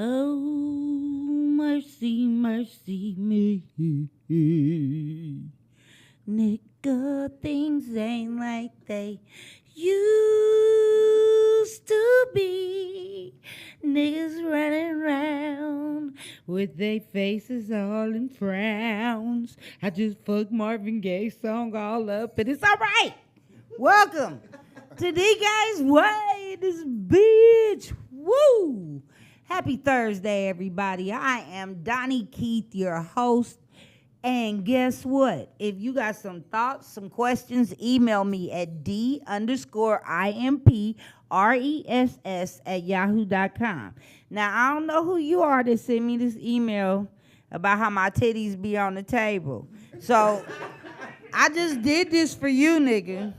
Oh, mercy, mercy me. Nigga, things ain't like they used to be. Niggas running around with their faces all in frowns. I just fucked Marvin Gaye's song all up, and it's all right. Welcome to the guys' way, this bitch. Woo! Happy Thursday, everybody. I am Donnie Keith, your host. And guess what? If you got some thoughts, some questions, email me at d_impress@yahoo.com. Now, I don't know who you are that sent me this email about how my titties be on the table. So, I just did this for you, nigga.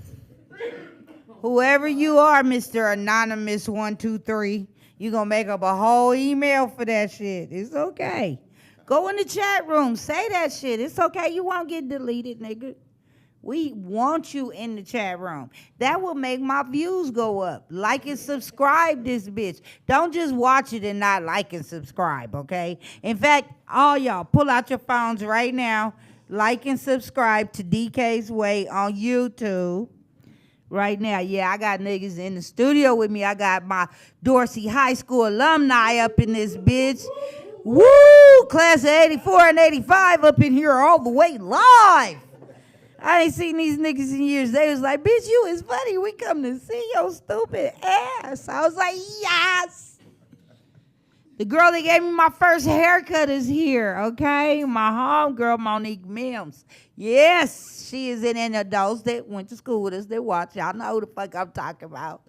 Whoever you are, Mr. Anonymous 123, you gonna make up a whole email for that shit. It's okay. Go in the chat room. Say that shit. It's okay. You won't get deleted, nigga. We want you in the chat room. That will make my views go up. Like and subscribe this bitch. Don't just watch it and not like and subscribe, okay? In fact, all y'all, pull out your phones right now. Like and subscribe to DK's Way on YouTube. Right now, yeah, I got niggas in the studio with me. I got my Dorsey High School alumni up in this bitch. Woo! Class of 84 and 85 up in here all the way live. I ain't seen these niggas in years. They was like, bitch, you is funny. We come to see your stupid ass. I was like, yes. The girl that gave me my first haircut is here, okay? My homegirl, Monique Mims. Yes, she is in adults that went to school with us that watch. Y'all know who the fuck I'm talking about.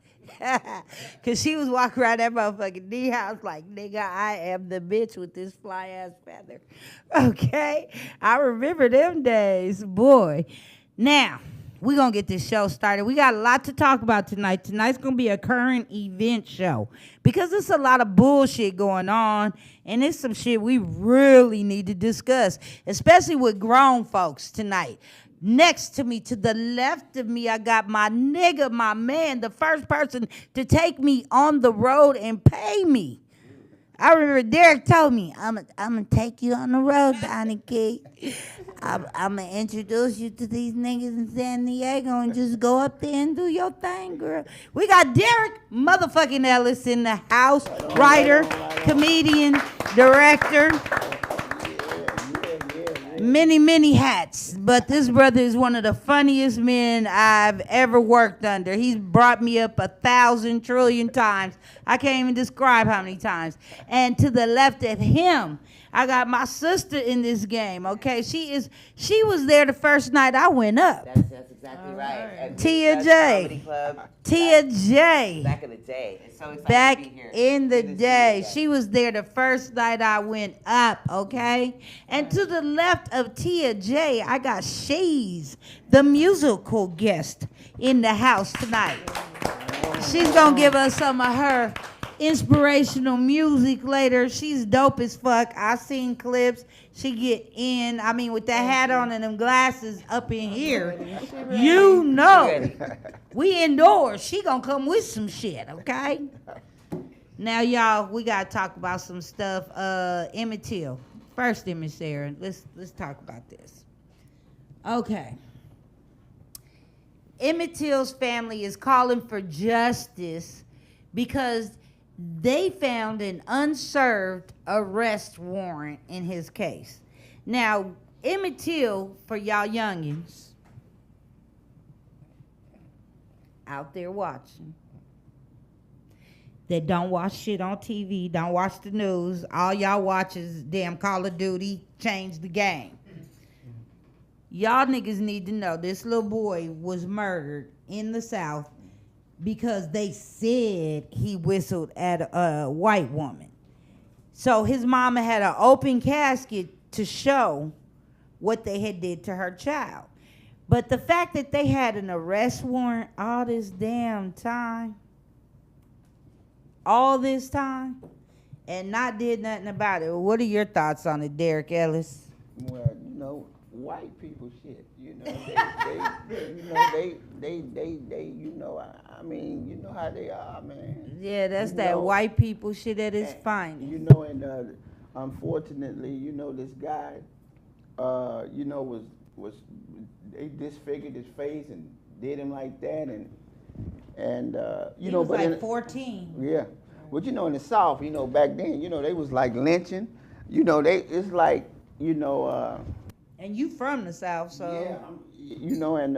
Because she was walking around that motherfucking D house like, nigga, I am the bitch with this fly ass feather. Okay? I remember them days, boy. Now, we're going to get this show started. We got a lot to talk about tonight. Tonight's going to be a current event show because there's a lot of bullshit going on, and it's some shit we really need to discuss, especially with grown folks tonight. Next to me, to the left of me, I got my nigga, my man, the first person to take me on the road and pay me. I remember Derrick told me, I'm going to take you on the road, Donnie Keith. I'm going to introduce you to these niggas in San Diego and just go up there and do your thing, girl. We got Derrick motherfucking Ellis in the house, writer, comedian, director. Many hats, but this brother is one of the funniest men I've ever worked under. He's brought me up 1,000 trillion times. I can't even describe how many times. And to the left of him, I got my sister in this game, okay? She was there the first night I went up. That's exactly right. Tia J. Tia J. Back in the day. It's so exciting Back to be here. in the day. She was there the first night I went up, okay? And to the left of Tia J, I got She's the musical guest in the house tonight. She's going to give us some of her inspirational music later. She's dope as fuck. I seen clips. She get in, with that hat on and them glasses up in here. You know. We indoors. She gonna come with some shit, okay? Now, y'all, we gotta talk about some stuff. Emmett Till. First, Emmett Sarah. Let's talk about this. Okay. Emmett Till's family is calling for justice because they found an unserved arrest warrant in his case. Now, Emmett Till, for y'all youngins out there watching, that don't watch shit on TV, don't watch the news, all y'all watch is damn Call of Duty, change the game. Y'all niggas need to know this little boy was murdered in the South because they said he whistled at a white woman. So his mama had an open casket to show what they had did to her child. But the fact that they had an arrest warrant all this damn time, and not did nothing about it. What are your thoughts on it, Derrick Ellis? Well, white people shit. You know, they you know, I mean, you know how they are, man. Yeah, that's You that know, white people shit at its finest. you know, and unfortunately, you know, this guy, you know, was they disfigured his face and did him like that, and you He know, was but like 14. yeah, but you know, in the South, you know, back then, you know, they was like lynching. You know, it's like, you know. And you from the South, so. Yeah, you know, and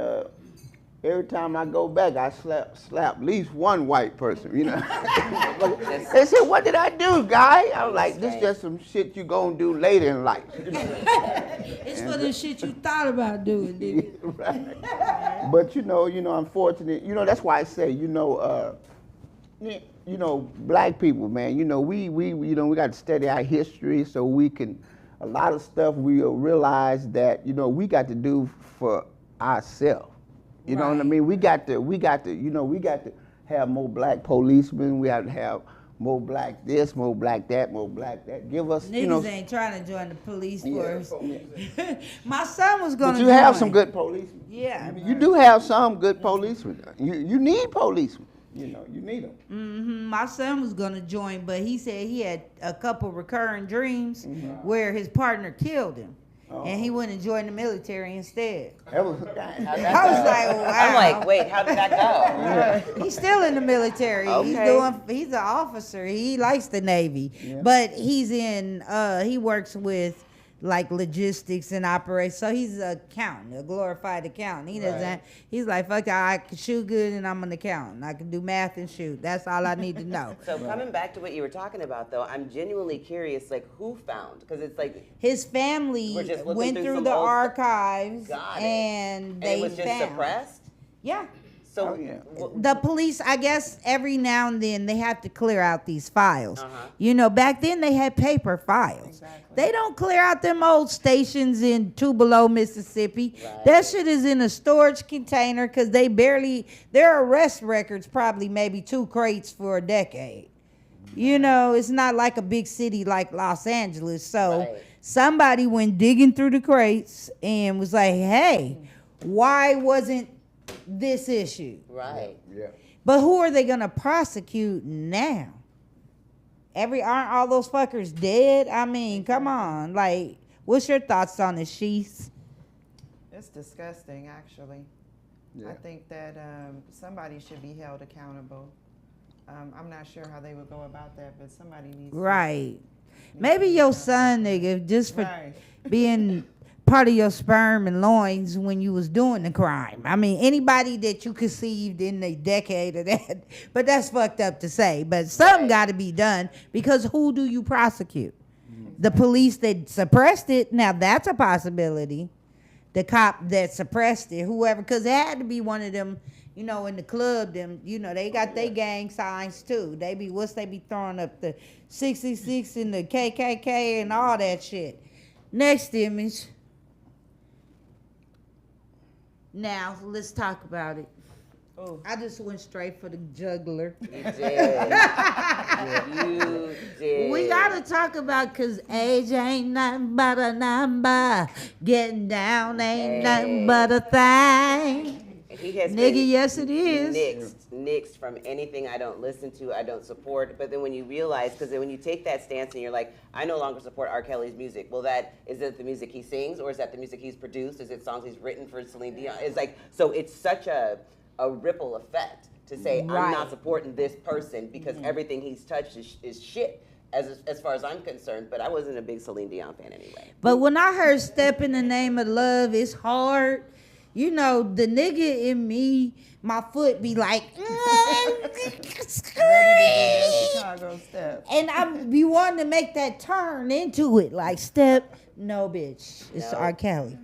every time I go back, I slap at least one white person, you know. They said, "What did I do, guy?" I was like, "This just some shit you gonna do later in life." It's for the shit you thought about doing, nigga. Right. But you know, unfortunate, you know, that's why I say, you know, black people, man, you know, we got to study our history so we can. A lot of stuff we'll realize that, you know, we got to do for ourselves. You know what I mean? We got to, you know, we got to have more black policemen. We have to have more black this, more black that, more black that. Give us, Niggas you know. ain't trying to join the police force. My son was going to But you have some good policemen. Yeah. You do have some good policemen. You need policemen. You know, you need them. Mm-hmm. My son was gonna join, but he said he had a couple recurring dreams where his partner killed him, and he went and joined the military instead. That was, I was like, wow. I'm like, wait, how did that go? He's still in the military. Okay. He's an officer. He likes the Navy, but he works with like logistics and operations. So he's an accountant, a glorified accountant. He doesn't. He's like, fuck, I can shoot good and I'm an accountant. I can do math and shoot. That's all I need to know. So coming back to what you were talking about, though, I'm genuinely curious, like, who found? Because it's like his family went through the archives and they it was just found. suppressed. Yeah. So The police, I guess, every now and then they have to clear out these files. You know, back then they had paper files. Exactly. They don't clear out them old stations in Tupelo, Mississippi. That shit is in a storage container because their arrest records probably maybe 2 crates for a decade. You know, it's not like a big city like Los Angeles. So somebody went digging through the crates and was like, hey, why wasn't this issue? Right. Yeah. But who are they gonna prosecute now? Aren't all those fuckers dead? I mean, come on. Like, what's your thoughts on the sheaths? It's disgusting, actually. Yeah. I think that somebody should be held accountable. I'm not sure how they would go about that, but somebody needs Right. Maybe your son, nigga, just for Right. being part of your sperm and loins when you was doing the crime. I mean, anybody that you conceived in a decade of that, but that's fucked up to say. But something got to be done because who do you prosecute? The police that suppressed it. Now that's a possibility. The cop that suppressed it, whoever, because it had to be one of them. You know, in the club, them, you know, they got their gang signs too. They be throwing up the 66 and the KKK and all that shit. Next image. Now, let's talk about it. Oh. I just went straight for the juggler. You did. You did. We got to talk about, because age ain't nothing but a number. Getting down ain't nothing but a thing. He has Nigga, been yes it is. nixed from anything I don't listen to, I don't support. But then when you realize, because then when you take that stance and you're like, I no longer support R. Kelly's music. Well, is it the music he sings, or is that the music he's produced? Is it songs he's written for Celine Dion? It's like, so it's such a ripple effect to say, I'm not supporting this person because everything he's touched is shit. As far as I'm concerned, but I wasn't a big Celine Dion fan anyway. But when I heard "Step in the Name of Love," it's hard. You know, the nigga in me, my foot be like, Chicago step. and I be wanting to make that turn into it, like step. No, bitch, it's R. Kelly.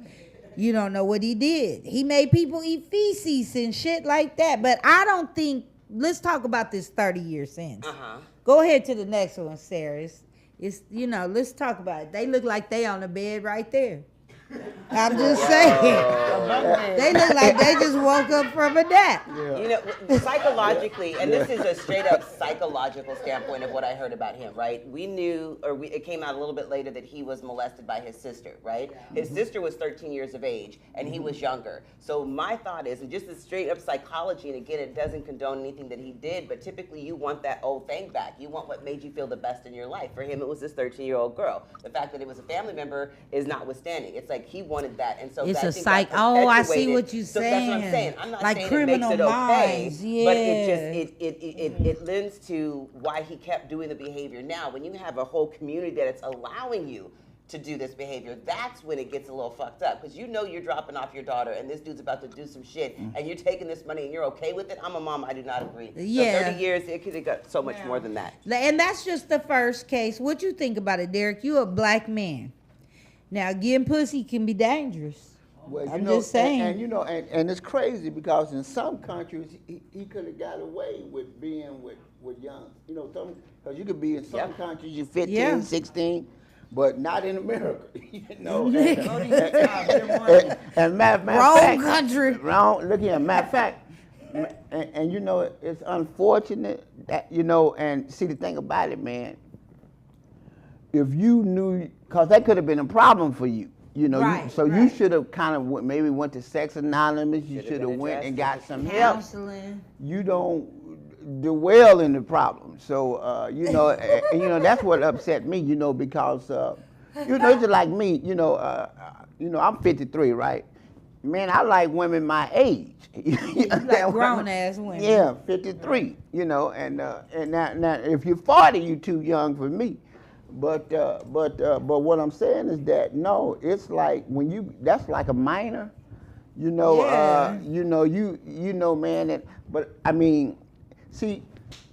You don't know what he did. He made people eat feces and shit like that. But I don't think. Let's talk about this 30-year sentence. Go ahead to the next one, Sarah. It's let's talk about it. They look like they on the bed right there. I'm just saying. They look like they just woke up from a nap. You know, psychologically, and this is a straight up psychological standpoint of what I heard about him, right? We knew, it came out a little bit later that he was molested by his sister, right? His sister was 13 years of age, and he was younger. So my thought is, and just the straight up psychology, and again, it doesn't condone anything that he did, but typically you want that old thing back. You want what made you feel the best in your life. For him, it was this 13-year-old girl. The fact that it was a family member is notwithstanding. It's like he wanted that, and so It's I a think psych. that Oh, I see perpetuated- what you're so saying. that's what I'm saying. I'm not like saying criminal it makes it okay, minds. Yeah. but it lends to why he kept doing the behavior. Now, when you have a whole community that it's allowing you to do this behavior, that's when it gets a little fucked up, because you know you're dropping off your daughter and this dude's about to do some shit and you're taking this money and you're okay with it. I'm a mom, I do not agree. Yeah. So 30 years, it could have got so much more than that. And that's just the first case. What you think about it, Derrick? You a black man. Now, getting pussy can be dangerous. Well, I'm just saying. And you know, and it's crazy because in some countries he could have got away with being with young. You know, because you could be in some countries you're 15, 16, but not in America. You know. And matter of Wrong fact, country. Wrong. Look here. Matter of fact, and you know, it's unfortunate that and see the thing about it, man. If you knew, because that could have been a problem for you. You know, you should have kind of maybe went to Sex Anonymous. You should have went and got some help. Counseling. You don't dwell in the problem. So that's what upset me. You know, because it's just like me. I'm 53, right? Man, I like women my age. You like grown ass women. Yeah, 53. You know, and now if you're 40, you're too young for me. But what I'm saying is that no, it's like that's like a minor, man. But I mean, see,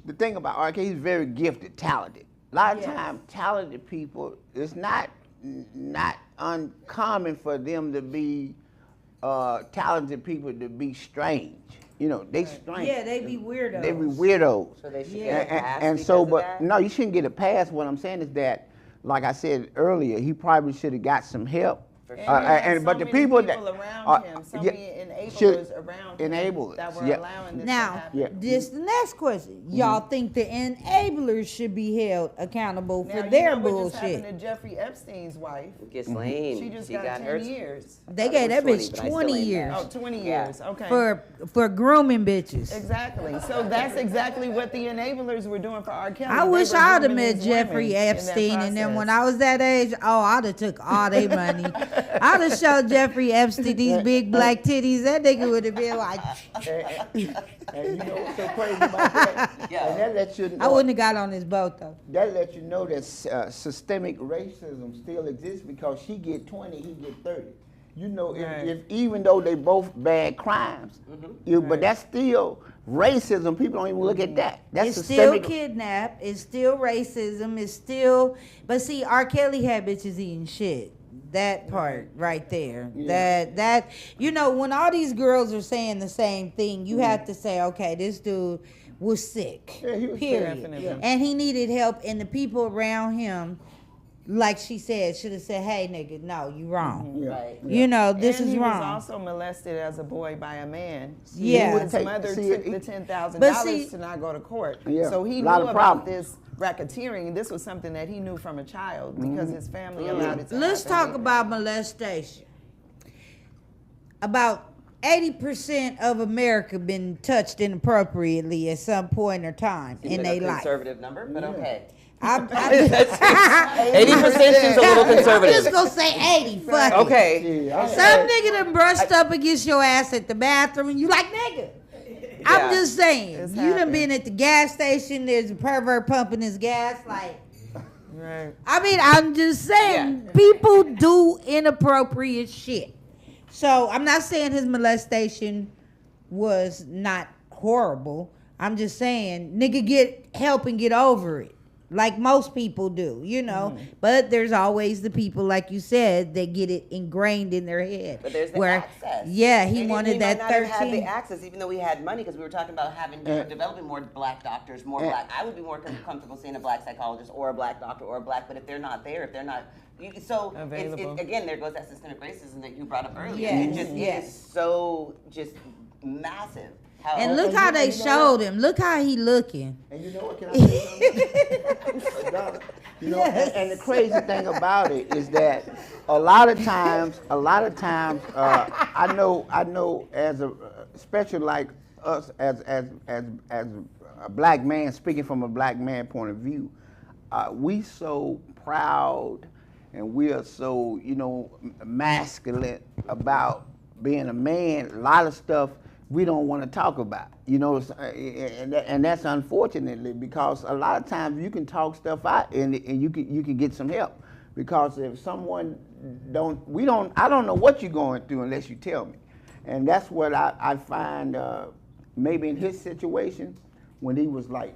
the thing about R.K., he's very gifted, talented. A lot of times, talented people, it's not uncommon for them to be talented people to be strange. You know, they strange. Yeah, they be weirdos. They be weirdos. So they should get a pass and because so, of but that? no, you shouldn't get a pass. What I'm saying is that, like I said earlier, he probably should have got some help. For And sure. he had but so the many people around him, so many enablers around him enablers, that were yeah. allowing this to Now, happen. this the next question. Y'all think the enablers should be held accountable Now, for you their know what just happened bullshit? to Jeffrey Epstein's wife? Ghislaine, She just she got, 10 her. years. They I gave that was bitch 20, but I still 20 ain't years Oh, 20 years. Okay. for grooming bitches. Exactly. So that's exactly what the enablers were doing for R. Kelly. I They wish were I'd have grooming met these Jeffrey women in that Epstein and then when process. I was that age, I'd have took all their money. I'd have showed Jeffrey Epstein these big black titties. That nigga would have been like, And you know what's so crazy about that? Yeah. And that lets you know. I wouldn't have got on his boat though. That lets you know that systemic racism still exists because she get 20, he get 30. You know, if even though they both bad crimes, but that's still racism. People don't even look at that. That's It's still systemic. kidnap. It's still racism. It's still. But see, R. Kelly had bitches eating shit. That part right there. Yeah. That when all these girls are saying the same thing, you have to say, okay, this dude was sick. Yeah, he was sick. period. Definitely. Yeah. And he needed help, and the people around him, like she said, should have said, hey, nigga, no, you wrong. Yeah. Right. You know, this and is he wrong. was also molested as a boy by a man. Yeah. His mother took the $10,000 But see- to not go to court. Yeah, So he a lot knew of about problems. this racketeering. This was something that he knew from a child because his family allowed it to Let's happen. talk about molestation. About 80% of America been touched inappropriately at some point or time Seems in like a their life. conservative number, but okay. 80% seems a little I'm conservative. just gonna say 80. Fuck it. Okay. Yeah, Some nigga done brushed up against your ass at the bathroom and you like, nigga. I'm Yeah. just saying. It's You done happened. been at the gas station, there's a pervert pumping his gas. Like, Right. I mean, I'm just saying, Yeah. people do inappropriate shit. So I'm not saying his molestation was not horrible. I'm just saying, nigga, get help and get over it. like most people do, you know. But there's always the people, like you said, that get it ingrained in their head. But there's the access. Yeah, he And wanted he that might not have had 13. the access, even though we had money, because we were talking about having developing more black doctors, more black. I would be more comfortable seeing a black psychologist or a black doctor or a black. But if they're not there, if they're not, so again, there goes that systemic racism that you brought up earlier. Yes, It is so just massive. And look how they showed him. Look how he looking. And you know what? Can I say something? You know, Yes. and the crazy thing about it is that a lot of times, I know, especially like us as a black man, speaking from a black man point of view, we so proud and we are so, masculine about being a man. A lot of stuff we don't want to talk about, and that's unfortunately, because a lot of times you can talk stuff out and you can get some help, because if someone I don't know what you're going through unless you tell me, and that's what I find maybe in his situation, when he was like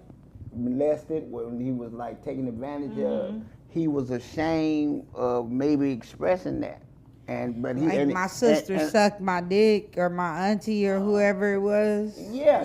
molested, when he was like taken advantage of, he was ashamed of maybe expressing that. But my sister sucked my dick, or my auntie, or whoever it was. Yeah.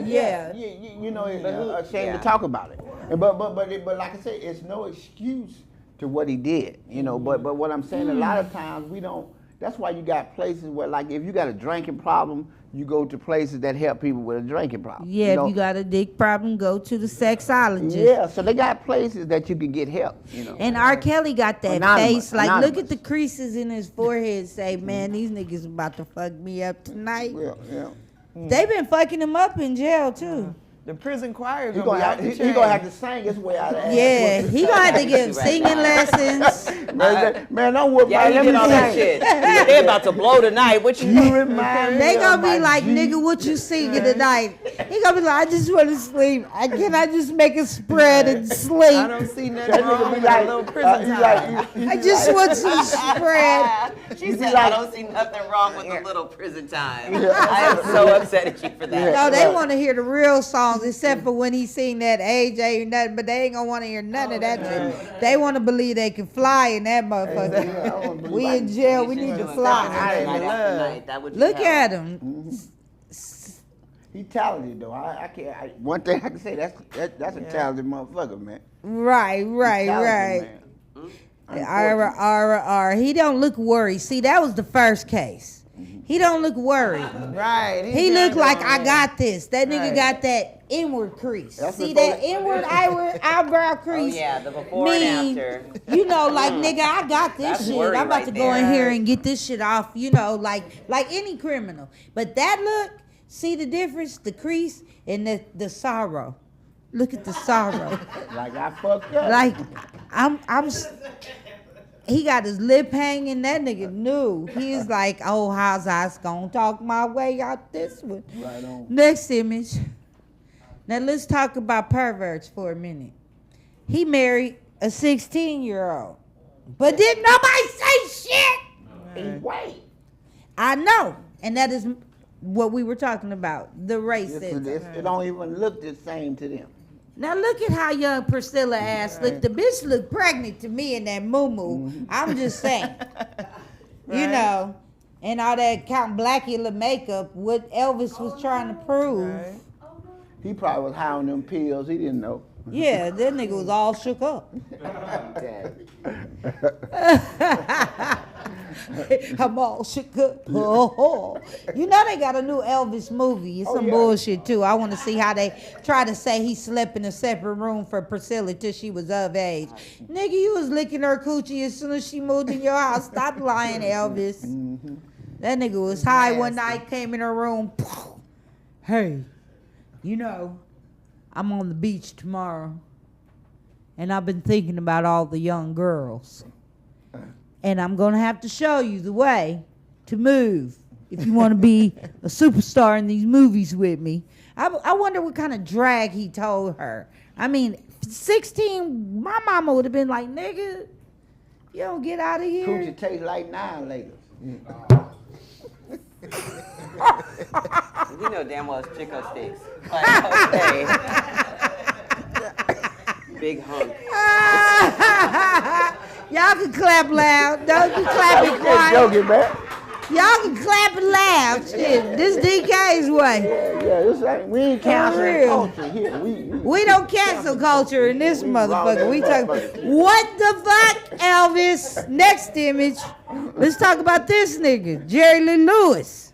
Ashamed to talk about it. But like I said, it's no excuse to what he did. But what I'm saying, a lot of times we don't. That's why you got places where, like, if you got a drinking problem, you go to places that help people with a drinking problem. Yeah, if you got a dick problem, go to the sexologist. Yeah, so they got places that you can get help. And R. Kelly got that Anonymous, face, like, anonymous. look at the creases in his forehead. Say, man, these niggas about to fuck me up tonight. Yeah. They been fucking him up in jail too. The prison choir He gonna be out the he gonna have to sing his way out of that. Yeah, he gonna have to give singing lessons. Man, don't whoop Yeah, my he let did me all that sing. shit. They about to blow tonight. What you You remind me They of gonna be my like, G. nigga, what you singing tonight? He gonna be like, I just want to sleep. Can I just make a spread and I sleep? don't see nothing That wrong nigga be with like, a little prison he time. like, I just want some spread. She said, I don't see nothing wrong with a little prison time. I am so upset at you for that. No, they want to hear the real songs, except for when he sing that AJ or nothing, but they ain't gonna want to hear none of that shit. They want to believe they can fly in that motherfucker. We in jail, we need to fly. Night after night. That would be Look hell. at him. He talented though. I can't. One thing I can say, that's a talented motherfucker, man. Right. Talented, man. R. He don't look worried. See, that was the first case. He don't look worried. Right. He look like I got. got this. That nigga Right. got that inward crease. That's See before that inward eyebrow crease? Oh, yeah, the before and after. You know, like, nigga, I got this That's shit. worry I'm about right to go there. in here and get this shit off, like any criminal. But that look, see the difference? The crease and the sorrow. Look at the sorrow. Like I fucked up. Like, he got his lip hanging. That nigga knew. He's like, oh, how's I gonna talk my way out this one? Right on. Next image. Now let's talk about perverts for a minute. He married a 16-year-old. But didn't nobody say shit? Hey, wait. I know. And that is what we were talking about. The racism. It don't even look the same to them. Now look at how young Priscilla ass look. The bitch looked pregnant to me in that moo-moo. I'm just saying. You know, and all that Count Blackula makeup, what Elvis was trying to prove. Right. He probably was high on them pills. He didn't know. Yeah, that nigga was all shook up. I'm all shook up. You know they got a new Elvis movie. It's some bullshit too. I want to see how they try to say he slept in a separate room for Priscilla till she was of age. Nigga, you was licking her coochie as soon as she moved in your house. Stop lying, Elvis. That nigga was high one night, came in her room. Hey, you know, I'm on the beach tomorrow, and I've been thinking about all the young girls. And I'm going to have to show you the way to move if you want to be a superstar in these movies with me. I wonder what kind of drag he told her. I mean, 16, my mama would have been like, nigga, you don't get out of here. Coochie tastes like 9 Lakers. You know damn well it's Chico sticks. Like, okay. Big hunk. Y'all can clap loud. Don't be I clapping was just quiet. joking, man. Y'all can clap and laugh. Shit, this DK's way. Yeah, it's like we ain't canceling real. culture here. We don't cancel culture in this We raw motherfucker. We talk. motherfuckers. What the fuck, Elvis? Next image. Let's talk about this nigga, Jerry Lee Lewis,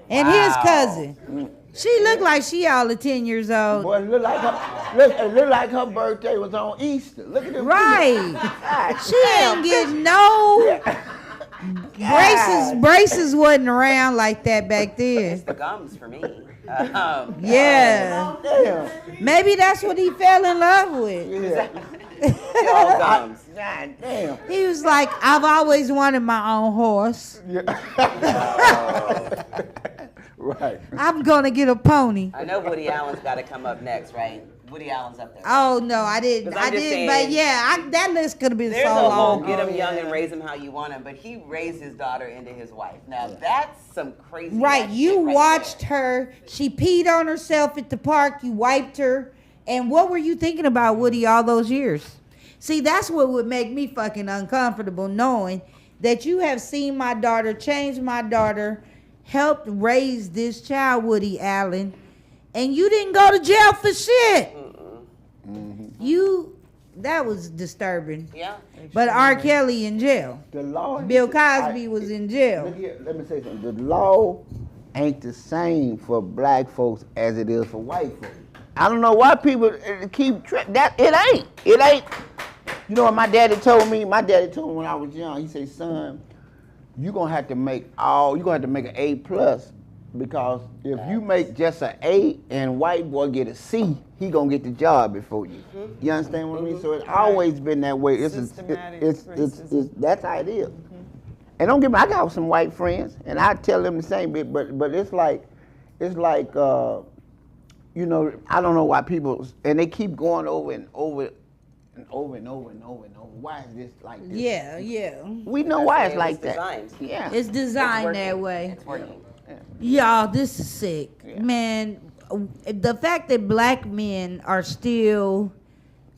and his cousin. She look like she all of 10 years old. Boy, it look like her birthday was on Easter. Look at them. Right. She ain't getting no braces wasn't around like that back then. The gums for me. Yeah. Damn. Maybe that's what he fell in love with. Yeah. All gums. God damn. He was like, I've always wanted my own horse. Right. I'm gonna get a pony. I know Woody Allen's got to come up next, right? Woody Allen's up there. Oh no, I didn't. 'Cause I'm I just did, saying, but yeah, that list could have been There's so a whole long. get him young and raise him how you want him, but he raised his daughter into his wife. Now that's some crazy. Right, ass you shit right watched there. her. She peed on herself at the park. You wiped her. And what were you thinking about Woody all those years? See, that's what would make me fucking uncomfortable, knowing that you have seen my daughter, changed my daughter, helped raise this child, Woody Allen, and you didn't go to jail for shit. That was disturbing. Yeah. But R. Kelly in jail. The law. Bill Cosby was in jail. Look here, let me say something. The law ain't the same for black folks as it is for white folks. I don't know why people keep that. It ain't. It ain't. You know what my daddy told me? My daddy told me when I was young. He said, "Son, you're gonna have to make an A plus, because if you make just an A and white boy get a C, he gonna get the job before you." You understand what I mean? So it's always been that way. It's that's how it is. And don't get me, I got some white friends, and I tell them the same bit, but it's like, you know, I don't know why people, and they keep going over and over and over and over and over and over. Why is this like this? Yeah, yeah. We know why it's like that. Designed. Yeah. It's designed It's that working. way. It's working. Y'all, this is sick. Yeah. Man, the fact that black men are still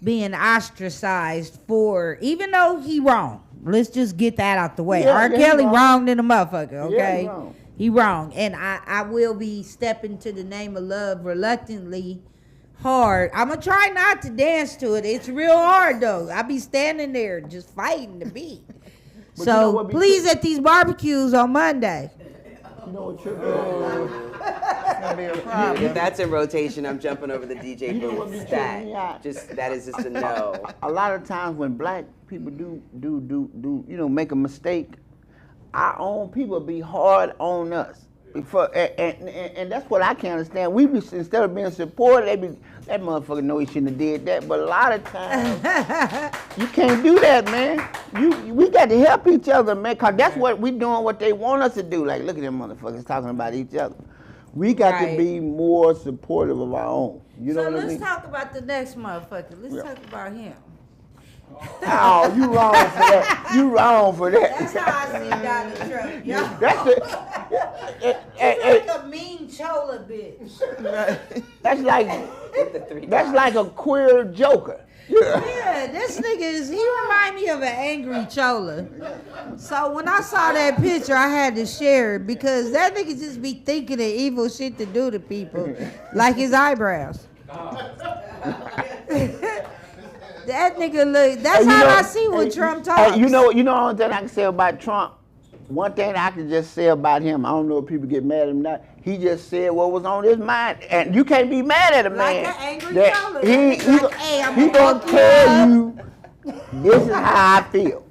being ostracized for, even though he wrong, let's just get that out the way. Yeah, R. yeah, Kelly he wrong. wronged in the motherfucker, Yeah, okay? he wrong. He wrong. And I will be stepping to the name of love reluctantly hard. I'm going to try not to dance to it. It's real hard, though. I be standing there just fighting the beat. But you know So what be please at these barbecues on Monday. You know what tripping? It's gonna be a problem. If that's in rotation, I'm jumping over the DJ You know what be booth. tripping me out? That is just a no. A lot of times when black people do you know, make a mistake, our own people be hard on us. And that's what I can't understand. We be, instead of being supported, they be, that motherfucker know he shouldn't have did that. But a lot of times you can't do that, man. We got to help each other, man, cause that's what we doing. What they want us to do. Like, look at them motherfuckers talking about each other. We got to Right. be more supportive of our own. You know So what I let's mean? talk about the next motherfucker. Let's Yeah. talk about him. Oh, you wrong for that. You wrong for that. That's how I see Donald Trump. Y'all. That's it. He's like a mean chola bitch. That's like With the three that's dots. like a queer joker. Yeah, this nigga he remind me of an angry chola. So when I saw that picture, I had to share it because that nigga just be thinking of evil shit to do to people, like his eyebrows. That nigga look. That's Hey, you how know- I see when hey, Trump hey, talks. you know the only thing I can say about Trump. One thing I can just say about him, I don't know if people get mad at him or not. He just said what was on his mind, and you can't be mad at a Like man. an angry that chola. He Like, hey, I'm he gonna gonna fuck you tell up. you this is how I feel.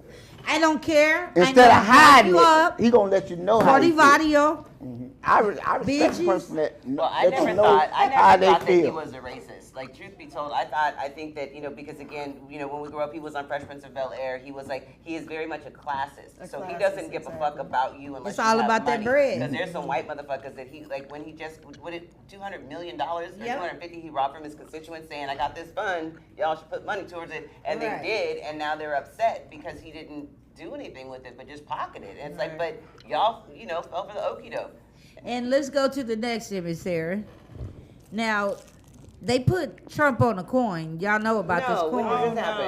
I don't care. Instead of hiding you up. it, he gonna let you know how he Cordy feel. Vadio. I respect Bitches. the person that Well, I let never you know thought how they that he feel. was a racist. Like, truth be told, I think that, you know, because again, you know, when we grew up, he was on Fresh Prince of Bel-Air. He was like, he is very much a classist. A So he classist, doesn't give a fuck exactly. about you unless It's you all have about that money. bread. Because there's some white motherfuckers that he, like, when he just, what did, $200 million or Yep. 250 he robbed from his constituents saying, I got this fund, y'all should put money towards it. And Right. they did, and now they're upset because he didn't do anything with it, but just pocketed it. And it's like, but y'all, you know, fell for the okie doke. And let's go to the next image, Sarah. Now, They put Trump on a coin. Y'all know about this No, when coin. did this happen?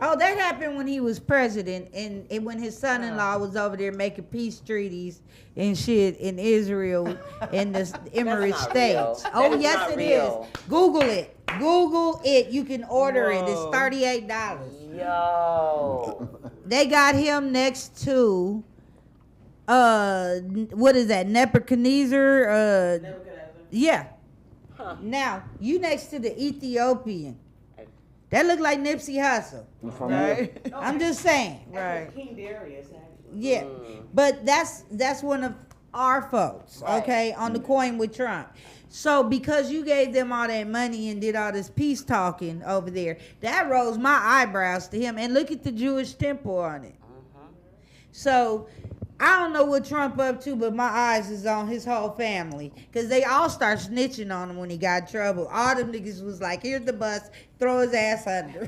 Oh, that happened when he was president, and when his son-in-law was over there making peace treaties and shit in Israel and the Emirates not real. States. That Oh, is yes, not it real. is. Google it. Google it. You can order it. It's Whoa. $38. Yo. They got him next to, what is that? Nebuchadnezzar. Yeah. Huh. Now you next to the Ethiopian. That look like Nipsey Hussle. From here. Right. I'm just saying. Right. King Darius, actually. Yeah, but that's one of our folks, Right. okay, on the coin with Trump. So because you gave them all that money and did all this peace talking over there, that rose my eyebrows to him. And look at the Jewish temple on it. So I don't know what Trump up to, but my eyes is on his whole family. Because they all start snitching on him when he got in trouble. All them niggas was like, here's the bus, throw his ass under.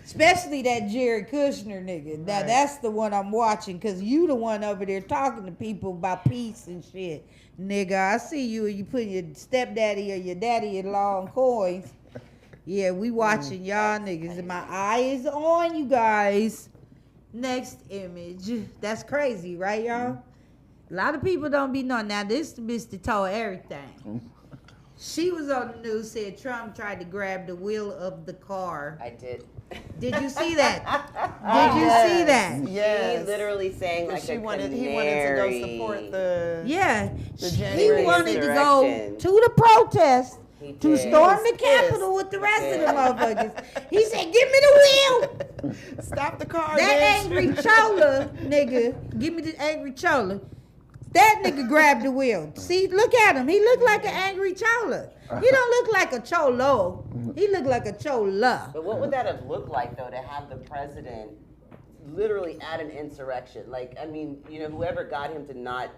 Especially that Jared Kushner nigga. Now, Right. that's the one I'm watching, because you the one over there talking to people about peace and shit. Nigga, I see you and you putting your stepdaddy or your daddy-in-law on coins. Yeah, we watching y'all niggas. And my eye is on you guys. Next image. That's crazy, right, y'all? A lot of people don't be knowing. Now, this bitch that told everything. She was on the news, said Trump tried to grab the wheel of the car. I did. Did you see that? Did you see that? Yes. She literally sang like She a wanted, canary. he wanted to go support the. Yeah. The He January wanted to go insurrection. to the protest He to did. storm He the was Capitol pissed. with the rest of the Yeah. motherfuckers. He said, give me the wheel. Stop the car. That bitch. angry chola, nigga, give me the angry chola. That nigga grabbed the wheel. See, look at him. He look like an angry chola. He don't look like a cholo. He look like a chola. But what would that have looked like, though, to have the president literally at an insurrection? Like, I mean, you know, whoever got him to not,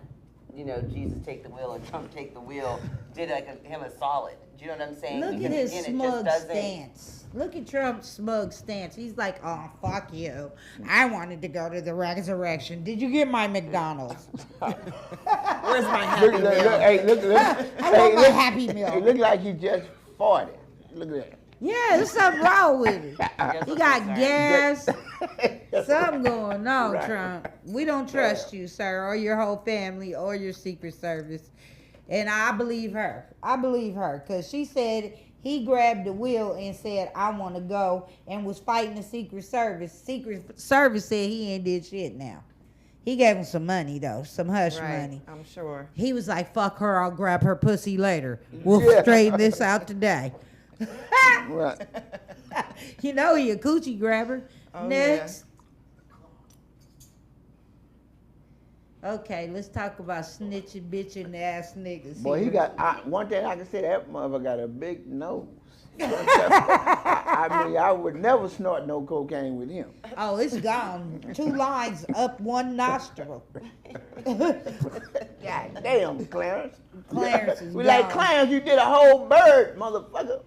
you know, Jesus take the wheel and Trump take the wheel, did him a solid. Do you know what I'm saying? Look at Because, his again, it just smug doesn't- stance. Look at Trump's smug stance. He's like, oh, fuck you. I wanted to go to the resurrection. Did you get my McDonald's? Where's my Look, happy look, meal? look, hey, look, look. I want my Happy It Meal. look like he just farted. Look at that. Yeah, there's something wrong with it. Guess He what got I'm gas. Something going on, Right. Trump. We don't trust you, sir, or your whole family, or your Secret Service. And I believe her. I believe her, because she said he grabbed the wheel and said, I want to go, and was fighting the Secret Service. Secret Service said he ain't did shit now. He gave him some money, though, some hush Right, money. I'm sure. He was like, fuck her, I'll grab her pussy later. We'll Yeah. straighten this out today. Right. You know he a coochie grabber. Oh, Next. Okay, let's talk about snitching, bitching ass niggas. Boy, he here. got, one thing I can say, that mother got a big nose. I mean, I would never snort no cocaine with him. Oh, it's gone. 2 lines up 1 nostril. God damn, Clarence. Clarence is We like, gone. Clarence, you did a whole bird, motherfucker.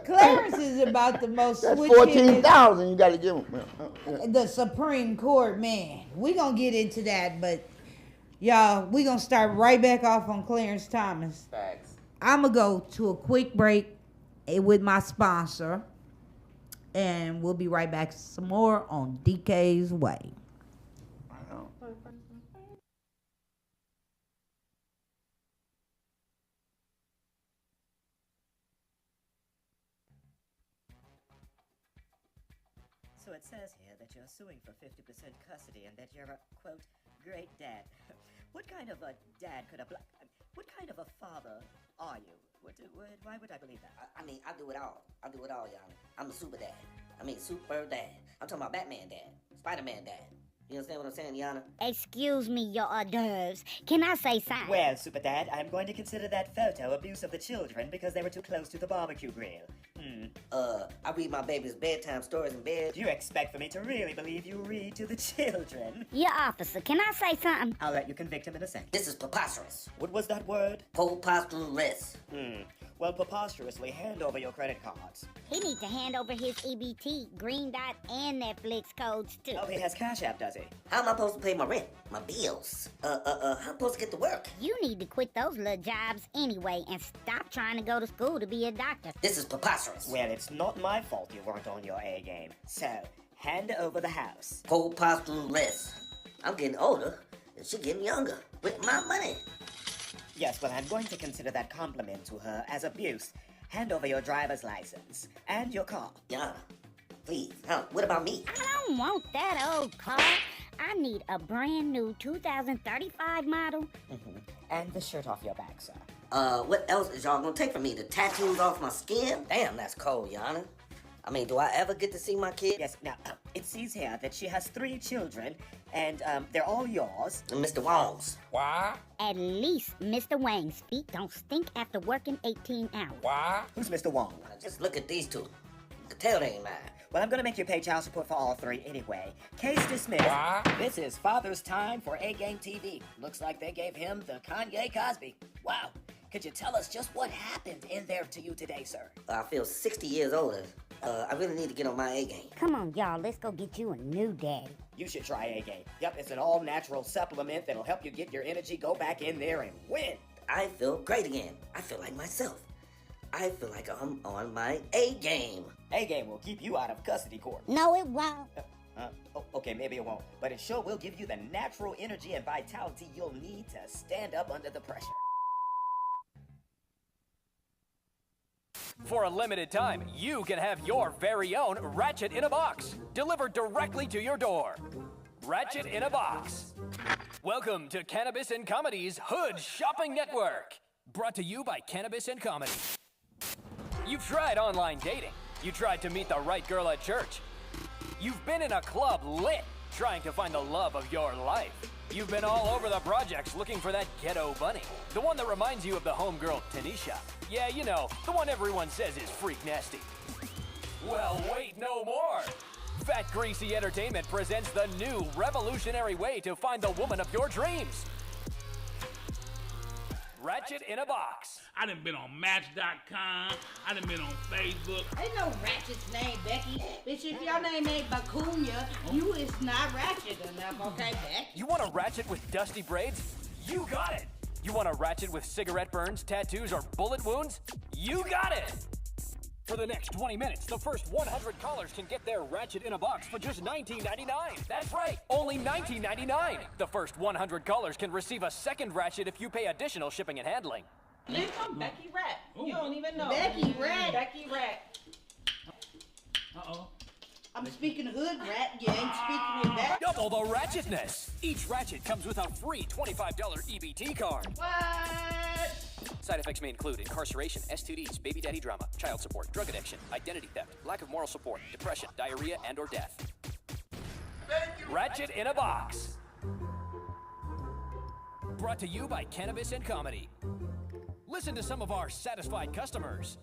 Clarence is about the most That's switch hitting- 14,000 you got to give him. the Supreme Court, man. We gonna get into that, but y'all, we gonna start right back off on Clarence Thomas. Facts. I'm gonna go to a quick break with my sponsor, and we'll be right back some more on DK's Way. So it says here that you're suing for 50% custody and that you're a, quote, great dad. What kind of a dad could a black... What kind of a father are you? Why would I believe that? I mean, I do it all. I do it all, y'all. I'm a super dad. I mean, super dad. I'm talking about Batman dad, Spider-Man dad. You understand what I'm saying, Yana? Excuse me, your hors d'oeuvres. Can I say something? Well, Super Dad, I'm going to consider that photo abuse of the children because they were too close to the barbecue grill. I read my baby's bedtime stories in bed. Do you expect for me to really believe you read to the children? Your officer, can I say something? I'll let you convict him in a second. This is preposterous. What was that word? Preposterous. Well, preposterously hand over your credit cards. He needs to hand over his EBT, Green Dot, and Netflix codes, too. Oh, he has Cash App, does he? How am I supposed to pay my rent, my bills? How am I supposed to get to work? You need to quit those little jobs anyway and stop trying to go to school to be a doctor. This is preposterous. Well, it's not my fault you weren't on your A game. So, hand over the house. Preposterous. I'm getting older, and she's getting younger with my money. Yes, well, I'm going to consider that compliment to her as abuse. Hand over your driver's license and your car. Yana, please. What about me? I don't want that old car. I need a brand new 2035 model. And the shirt off your back, sir. What else is y'all gonna take from me? The tattoos off my skin? Damn, that's cold, Yana. I mean, do I ever get to see my kid? Yes, now, it sees here that she has 3 children, and they're all yours. And Mr. Wong's. Why? At least Mr. Wang's feet don't stink after working 18 hours. Why? Who's Mr. Wong? Just look at these two. You can tell they ain't mine. Well, I'm gonna make you pay child support for all 3 anyway. Case dismissed. Why? This is Father's Time for A-Game TV. Looks like they gave him the Kanye Cosby. Wow. Could you tell us just what happened in there to you today, sir? I feel 60 years older. I really need to get on my A game. Come on, y'all, let's go get you a new daddy. You should try A-Game. Yep, it's an all-natural supplement that'll help you get your energy, go back in there, and win. I feel great again. I feel like myself. I feel like I'm on my A game. A-Game will keep you out of custody court. No, it won't. Okay, maybe it won't, but it sure will give you the natural energy and vitality you'll need to stand up under the pressure. For a limited time, you can have your very own Ratchet in a Box delivered directly to your door. Ratchet in a Box. Welcome to Cannabis and Comedy's Hood Shopping Network. Brought to you by Cannabis and Comedy. You've tried online dating. You tried to meet the right girl at church. You've been in a club lit, trying to find the love of your life. You've been all over the projects looking for that ghetto bunny. The one that reminds you of the homegirl, Tanisha. Yeah, you know, the one everyone says is freak nasty. Well, wait no more. Fat Greasy Entertainment presents the new revolutionary way to find the woman of your dreams. Ratchet in a Box. I done been on Match.com. I done been on Facebook. Ain't no Ratchet's name, Becky. Bitch, if your name ain't Bacunia, you is not ratchet enough, okay, Becky? You want a ratchet with dusty braids? You got it. You want a ratchet with cigarette burns, tattoos, or bullet wounds? You got it. For the next 20 minutes, the first 100 callers can get their Ratchet in a Box for just $19.99. That's right, only $19.99. The first 100 callers can receive a second Ratchet if you pay additional shipping and handling. Bitch, I'm Becky Rat. You don't even know. Becky Rat? Becky Rat. Uh-oh. I'm speaking hood rat, you ain't speaking in that. Double the ratchetness. Each Ratchet comes with a free $25 EBT card. What? Side effects may include incarceration, STDs, baby daddy drama, child support, drug addiction, identity theft, lack of moral support, depression, diarrhea, and or death. Ratchet in a Box. Brought to you by Cannabis and Comedy. Listen to some of our satisfied customers.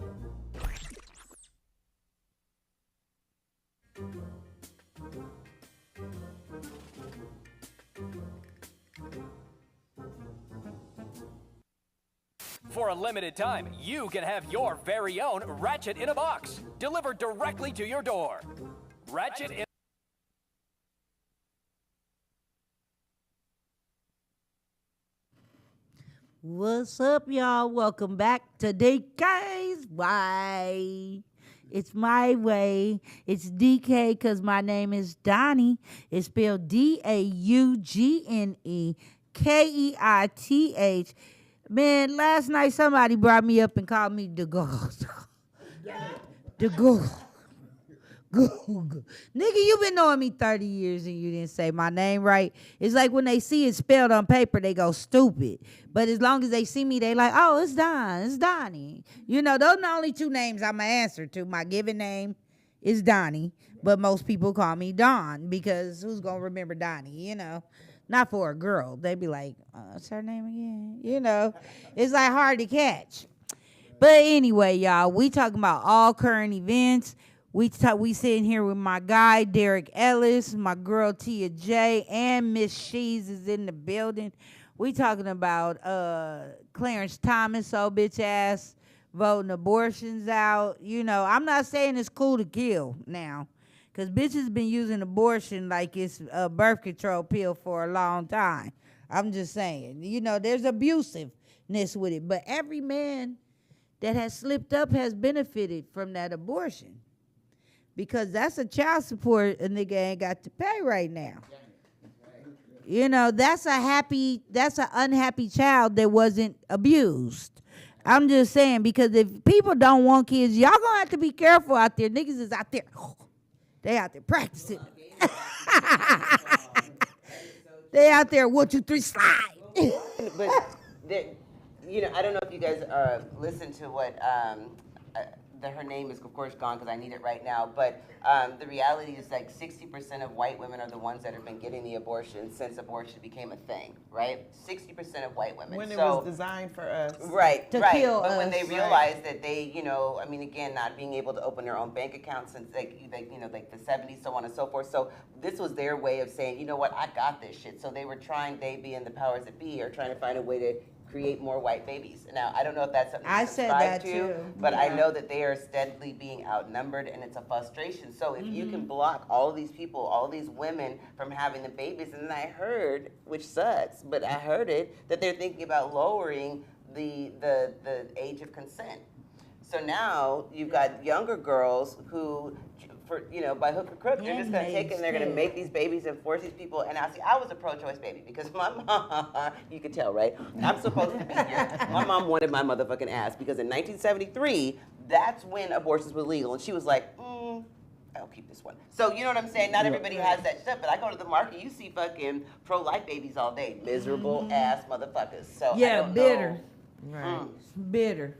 For a limited time, you can have your very own Ratchet in a Box delivered directly to your door. Ratchet in What's up, y'all? Welcome back to DK's Way. It's my way. It's DK because my name is Donnie. It's spelled DAUGNEKEITH. Man, last night somebody brought me up and called me the ghost. The ghost. Nigga, you been knowing me 30 years and you didn't say my name right. It's like when they see it spelled on paper, they go stupid. But as long as they see me, they like, oh, it's Don, it's Donnie. You know, those are the only 2 names I'm going to answer to. My given name is Donnie, but most people call me Don because who's going to remember Donnie, you know? Not for a girl. They be like, what's her name again? You know, it's like hard to catch. But anyway, y'all, we talking about all current events. We sitting here with my guy, Derrick Ellis, my girl, Tia J, and Miss Shees is in the building. We talking about Clarence Thomas, old bitch ass, voting abortions out. You know, I'm not saying it's cool to kill now, because bitches been using abortion like it's a birth control pill for a long time. I'm just saying, you know, there's abusiveness with it. But every man that has slipped up has benefited from that abortion. Because that's a child support a nigga ain't got to pay right now. You know, that's an unhappy child that wasn't abused. I'm just saying, because if people don't want kids, y'all gonna have to be careful out there. Niggas is out there, they out there practicing. They out there, 1, 2, 3, slide. But you know, I don't know if you guys listen to what her name is, of course, gone because I need it right now. But the reality is, like, 60% of white women are the ones that have been getting the abortion since abortion became a thing, right? 60% of white women. When it was designed for us. Right, to right. kill But us. when they realized that they, you know, I mean, again, not being able to open their own bank accounts since, like you know, like the 70s, so on and so forth. So this was their way of saying, you know what, I got this shit. So they were trying, they being the powers that be, are trying to find a way to create more white babies. Now, I don't know if that's something I you said subscribe that to, too. but I Yeah. know that they are steadily being outnumbered, and it's a frustration. So if you can block all of these people, all of these women from having the babies, and then I heard, which sucks, but I heard it, that they're thinking about lowering the age of consent. So now you've got younger girls who, for, you know, by hook or crook, they're just going to take it and they're going to make these babies and force these people. And I was a pro-choice baby because my mom, you could tell, right? I'm supposed to be here. My mom wanted my motherfucking ass because in 1973, that's when abortions were legal. And she was like, I'll keep this one. So you know what I'm saying? Not everybody has that stuff, but I go to the market, you see fucking pro-life babies all day. Miserable ass motherfuckers. So Yeah, I don't bitter. know. Right. Bitter.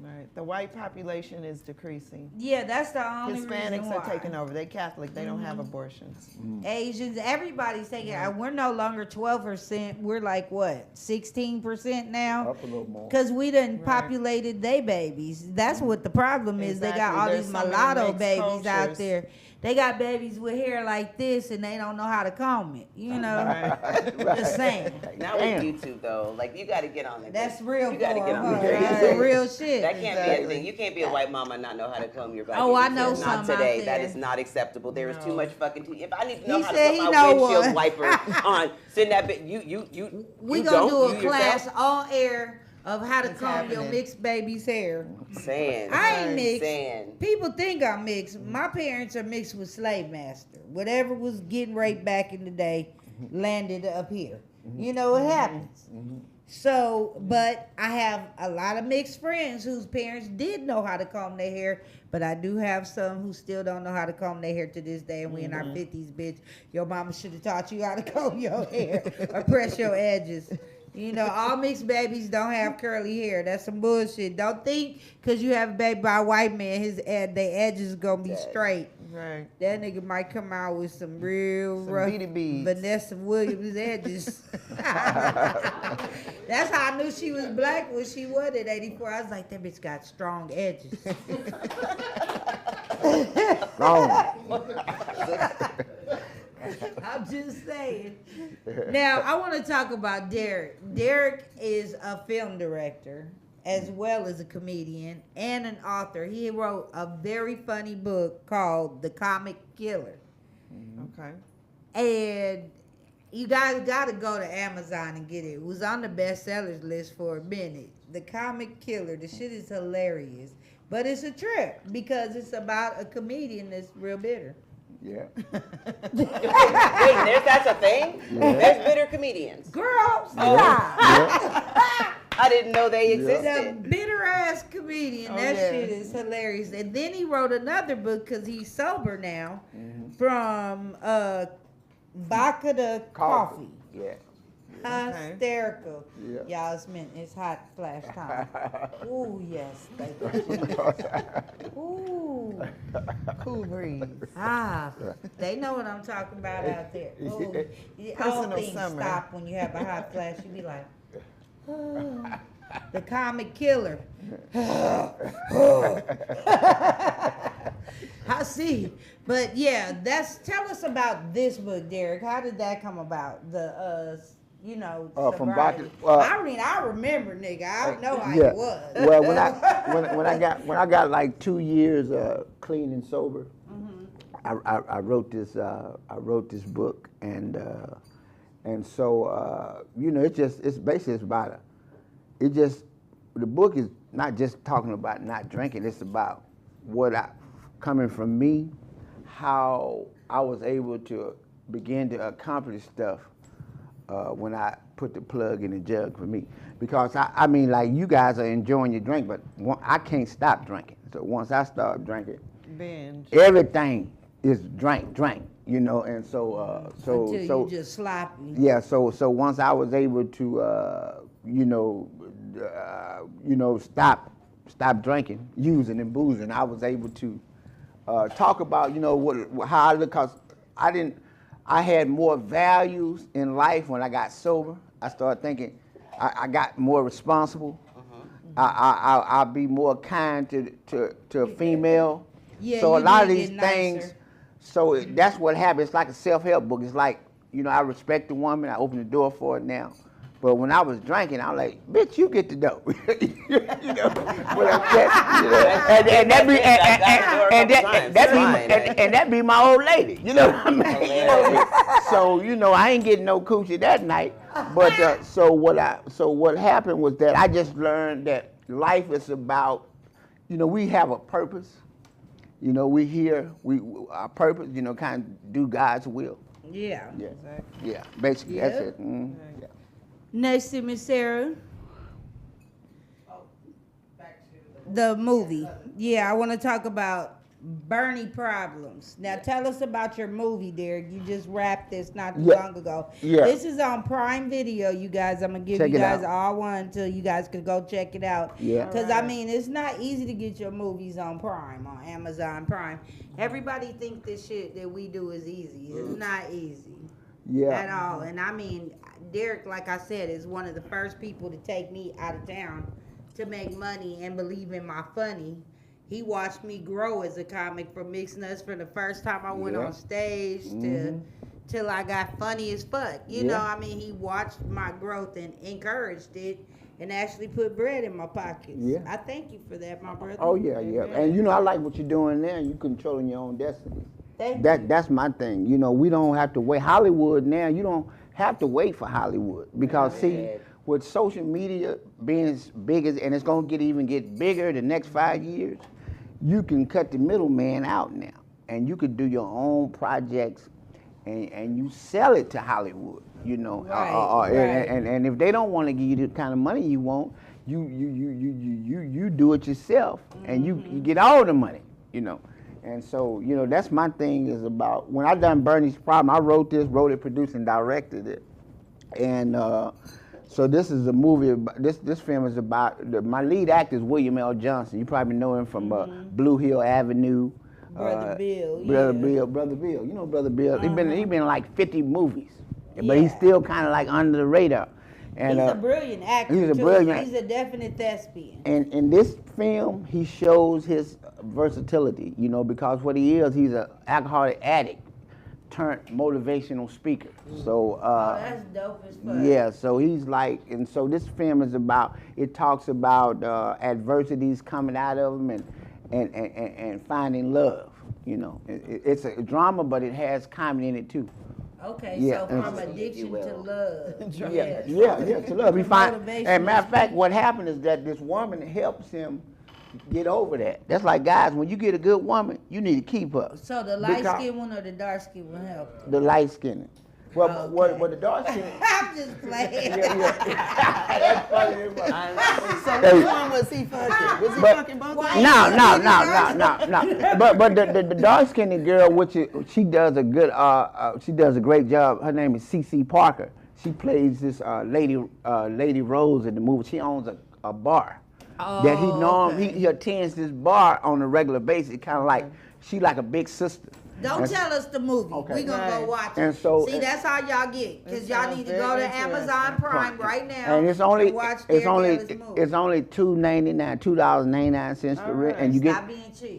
Right. The white population is decreasing. Yeah, that's the only Hispanics reason why. are taking over. They Catholic. They don't have abortions. Asians, everybody's taking. We're no longer 12%. We're like what, 16% now? Up a little more. Because we done Right. populated they babies. That's what the problem is. They got Exactly. all There's these so many mulatto mixed babies out cultures. there. They got babies with hair like this, and they don't know how to comb it. You know, just saying. Now with YouTube though, like you got to get on it. That's real. You got to for get on her. the That's train. real shit. That can't be a thing. You can't be a white mama and not know how to comb your back. Oh, I You know can't. some Not today. out That there. is not acceptable. There is too much fucking. If I need to know He how said to he put know my windshield one. wiper on, send that bit. You We you gonna don't, do a you class yourself? on air of how to It's comb your happening. mixed baby's hair. Saying. I ain't mixed. Saying. People think I'm mixed. My parents are mixed with slave master. Whatever was getting raped back in the day landed up here. You know what happens. So, but I have a lot of mixed friends whose parents did know how to comb their hair, but I do have some who still don't know how to comb their hair to this day, and we in our 50s, bitch. Your mama should have taught you how to comb your hair or press your edges. You know, all mixed babies don't have curly hair. That's some bullshit. Don't think because you have a baby by a white man, their edges gonna be straight. Right. That nigga might come out with some real Some rough beady beads. Vanessa Williams edges. That's how I knew she was black when she was at 84. I was like, that bitch got strong edges. I'm just saying. Now, I want to talk about Derrick. Derrick is a film director as well as a comedian and an author. He wrote a very funny book called The Comic Killer. Okay. And you guys got to go to Amazon and get it. It was on the bestsellers list for a minute. The Comic Killer. The shit is hilarious. But it's a trip because it's about a comedian that's real bitter. Yeah. Wait, that's a thing? There's bitter comedians. Girl, stop. I didn't know they The existed. bitter ass comedian. Oh, That yeah. shit is hilarious. And then he wrote another book because he's sober now from vodka to coffee. Yeah. Hysterical. Yeah. Y'all, it's hot flash time. Ooh, yes. Thank you. Ooh. Cool breeze. Ah, they know what I'm talking about out there. Ooh. All Personal things summer. stop when you have a hot flash. You be like, oh. The Comic Killer. I see. But yeah, tell us about this book, Derrick. How did that come about? The you know, From sobriety? Boston, I remember, nigga. I know how yeah. it was. Well, when I got like 2 years clean and sober, I wrote this book, and so you know, it's basically the book is not just talking about not drinking. It's about coming from me, how I was able to begin to accomplish stuff when I put the plug in the jug for me. Because I mean, like, you guys are enjoying your drink, but I can't stop drinking. So once I start drinking, binge. everything is drink, you know. And so Until you just sloppy. yeah. So once I was able to stop drinking, using and boozing, I was able to talk about, you know, how I look, cause I had more values in life when I got sober. I started thinking I got more responsible. I'll be more kind to a female. Yeah, so a you lot of did these get things, nicer. so that's what happened. It's like a self-help book. It's like, you know, I respect the woman. I open the door for it now. But when I was drinking, I was like, bitch, you get the dope. you know, and that be my old lady. You know what I mean? So, you know, I ain't getting no coochie that night. But so what happened was that I just learned that life is about, you know, we have a purpose. You know, our purpose, you know, kind of do God's will. Yeah. Yeah. Yeah. Basically, Yeah. that's it. Yeah. Next to Miss Sarah. The movie. Yeah, I want to talk about Bernie problems. Now tell us about your movie, Derrick. You just wrapped this not too long ago. Yeah. This is on Prime Video, you guys. I'm gonna give Check you it guys out. all one until you guys could go check it out. Yeah. Because I mean, it's not easy to get your movies on Prime, on Amazon Prime. Everybody think this shit that we do is easy. It's not easy. Yeah. At all. And I mean, Derrick, like I said, is one of the first people to take me out of town to make money and believe in my funny. He watched me grow as a comic from Mixed Nuts from the first time I went on stage to till I got funny as fuck. You know, I mean, he watched my growth and encouraged it and actually put bread in my pockets. Yeah. I thank you for that, my brother. Oh yeah. And you know, I like what you're doing now. You controlling your own destiny. That's my thing. You know, we don't have to wait. Hollywood now, you don't have to wait for Hollywood because see, with social media being as big as, and it's gonna get bigger the next 5 years, you can cut the middleman out now, and you could do your own projects, and you sell it to Hollywood. You know, and if they don't want to give you the kind of money you want, you do it yourself, and you get all the money. You know. And so, you know, that's my thing is about, when I done Bernie's Problem, I wrote it, produced, and directed it. And so this is a movie, this film is about, my lead actor is William L. Johnson. You probably know him from Blue Hill Avenue. Brother Bill. Brother Bill. You know Brother Bill. He been in like 50 movies. But he's still kind of like under the radar. And, he's a brilliant actor. He's a definite thespian. And in this film, he shows his versatility, you know, because what he is, he's an alcoholic addict turned motivational speaker. So that's dope as fuck. Yeah, so he's like, and so this film is about, it talks about adversities coming out of him and finding love. You know, it's a drama, but it has comedy in it too. Okay, so from addiction to love. To love. We find, and matter of fact, what happened is that this woman helps him get over that. That's like, guys, when you get a good woman, you need to keep her. So the light-skinned one or the dark-skinned one helped? The light-skinned. Well, what the dark-skinned. I'm just playing. That's funny. So which one was he fucking? Was he fucking both of them? No. But the dark-skinned girl, which she does a great job. Her name is C.C. Parker. She plays this Lady Rose in the movie. She owns a bar. That he attends this bar on a regular basis. Kind of like, she like a big sister. Don't tell us the movie. Okay. We're going to go watch it. And so, see, that's how y'all get. Because y'all need to go to Amazon Prime right now and it's only watch it's only $2.99 to rent,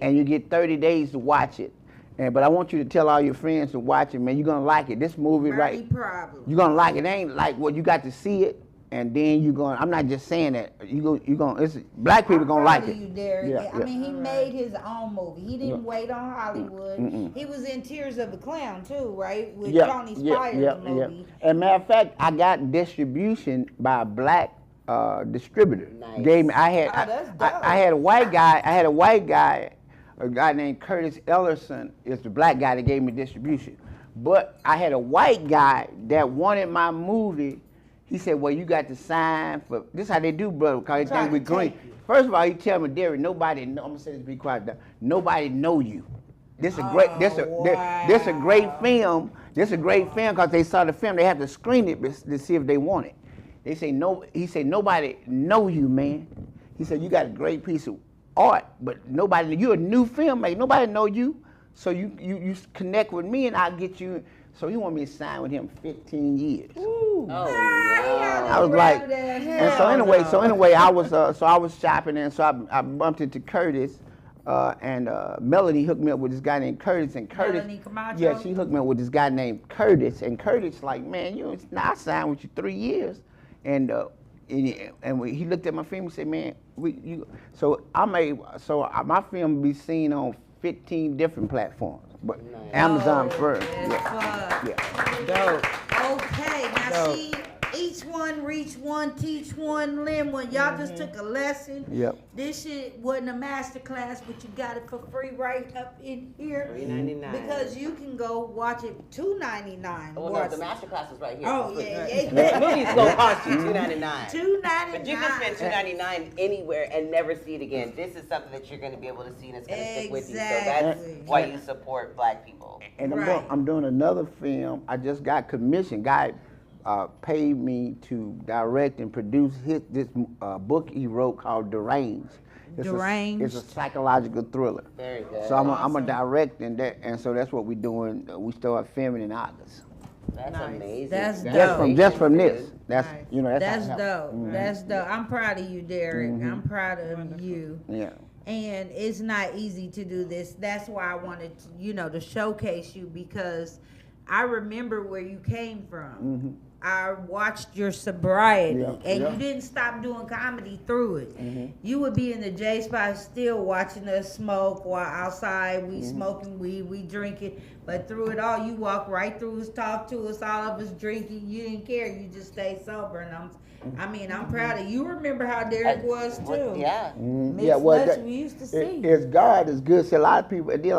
and you get 30 days to watch it. But I want you to tell all your friends to watch it, man. You're gonna like it. This movie, right? Problem. You're gonna like it. It ain't like what you got to see it, and then you going. I'm not just saying that. You gonna. It's black people gonna like it. You, Derrick. Yeah, I mean, he made his own movie. He didn't wait on Hollywood. He was in Tears of a Clown too, right? With Tony Spires movie. And matter of fact, I got distribution by a black distributor. Nice. Gave me. that's dope. I had a white guy. A guy named Curtis Ellerson is the black guy that gave me distribution. But I had a white guy that wanted my movie. He said, well, you got to sign for, this is how they do, brother, because they think we're green. First of all, he tell me, Derrick, nobody know, I'm going to say this, be quiet, nobody know you. This a great, this a great film. This a great film because they saw the film. They have to screen it to see if they want it. They say, no, he said, nobody know you, man. He said, you got a great piece of art, but nobody, you're a new filmmaker, nobody know you, so you connect with me and I'll get you. So he wanted me to sign with him 15 years. Oh, no. I was like, and so anyway, I was shopping, and so I bumped into Curtis, and Melody hooked me up with this guy named Curtis, and Curtis, Melanie Camacho? yeah, she hooked me up with this guy named Curtis, and Curtis like, man, I signed with you 3 years, and when he looked at my film and said, man, my film be seen on 15 different platforms, but Amazon first. Dope. Okay, now see, each one reach one, teach one, learn one. Y'all just took a lesson. Yep. This shit wasn't a master class, but you got it for free right up in here. $3.99. Because you can go watch it $2.99. Oh, no, the master class is right here. Oh, yeah. The movie's gonna cost you $2.99. $2.99. But you can spend $2.99 anywhere and never see it again. This is something that you're going to be able to see and it's going to stick with you. So that's why you support black people. And I'm doing another film. I just got commissioned. Guy paid me to direct and produce this book he wrote called Deranged. It's a psychological thriller. Very good. So I'm a direct in that, and so that's what we're doing. We start filming in August. That's amazing. That's dope. Just from this. That's that's dope. That's dope. I'm proud of you, Derrick. I'm proud of you. Yeah. And it's not easy to do this. That's why I wanted to, to showcase you, because I remember where you came from. I watched your sobriety, and you didn't stop doing comedy through it. You would be in the J spot still watching us smoke while outside we smoking weed, we drinking. But through it all, you walked right through us, talked to us, all of us drinking. You didn't care. You just stayed sober. And I'm proud of you. Remember how Derrick was too. Yeah. We used to see. It's God is good. See, a lot of people, they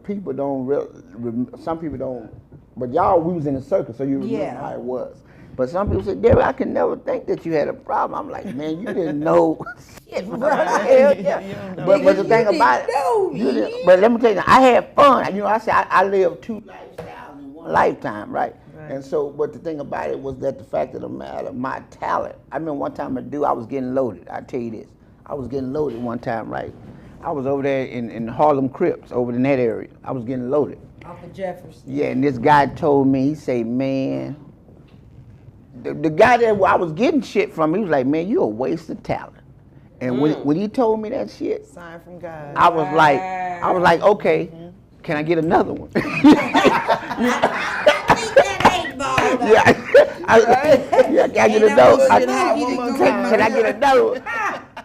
people don't some people don't. But y'all, we was in a circle, so you remember how it was. But some people say, Derrick, I can never think that you had a problem. I'm like, man, you didn't know shit, bro. Hell yeah. But the thing about it, but let me tell you, I had fun. I said I lived 2 lifestyles in one lifetime, right? And so, but the thing about it was that the fact of the matter, my talent. I remember one time I was getting loaded. I tell you this, I was getting loaded one time, right? I was over there in Harlem Crips, over in that area. I was getting loaded. Off of Jefferson. Yeah, and this guy told me, he said, man, the guy that I was getting shit from, he was like, man, you're a waste of talent. And when he told me that shit, sign from God. I was like, okay, can I get another one? Can I get another one?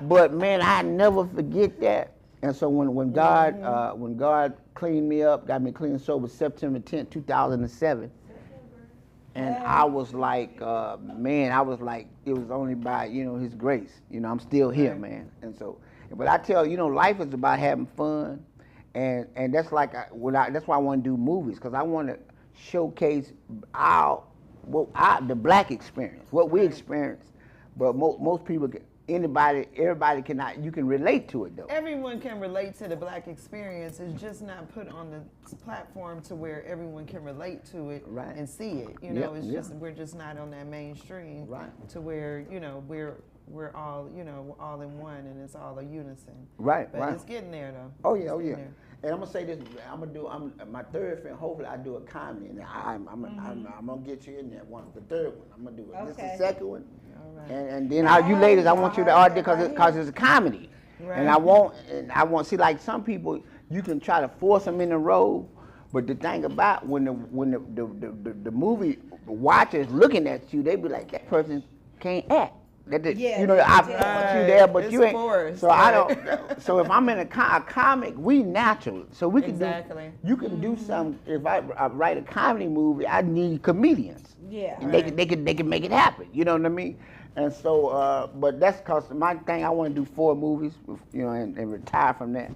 But man, I never forget that. And so when God cleaned me up, got me clean and sober September 10th, 2007, and I was like, it was only by, His grace. I'm still here, man. And so, but I tell you, life is about having fun, and that's like, that's why I want to do movies, because I want to showcase the black experience, what we experience, but most people can. Everybody cannot. You can relate to it though. Everyone can relate to the black experience. It's just not put on the platform to where everyone can relate to it and see it. We're just not on that mainstream to where we're all all in one and it's all a unison. But it's getting there though. Oh yeah. And I'm gonna say this. My third film. Hopefully, I do a comedy, and I'm gonna get you in that one. The third one, I'm gonna do it. Okay. This is the second one. And then you ladies, I want you to audition because it's a comedy, and I want see like some people you can try to force them in the role, but the thing about when the movie watchers looking at you, they be like, that person can't act. Yeah, you know, I put you there, but It's you ain't. forced, So right. I don't. So if I'm in a comic, we natural. So we can Exactly. do. You can do some. If I write a comedy movie, I need comedians. Yeah. And they can make it happen. You know what I mean? And so, but that's cause my thing. I want to do 4 movies, you know, and retire from that,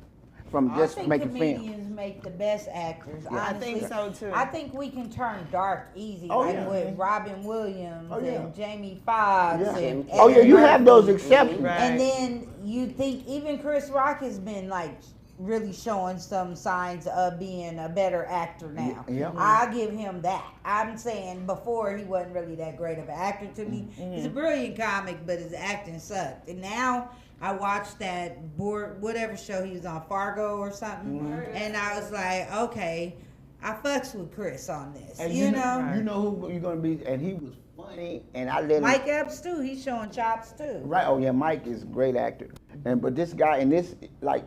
from I just think making comedians film. make the best actors. Yeah. I think so too. I think we can turn dark easy, Oh, like yeah. with Robin Williams Oh, yeah. and Jamie Foxx. Yeah. And Oh yeah, Eddie you have those Murphy. exceptions. Right. And then you think even Chris Rock has been like really showing some signs of being a better actor now. Yeah. I'll give him that. I'm saying before he wasn't really that great of an actor to me. He's a brilliant comic, but his acting sucked. And now I watched that whatever show he was on, Fargo or something, and I was like, okay, I fucks with Chris on this. And you know? you know who you're gonna be, and he was funny, and I let him. Mike Epps too. He's showing chops too. Right. Oh yeah, Mike is a great actor, but this guy and this like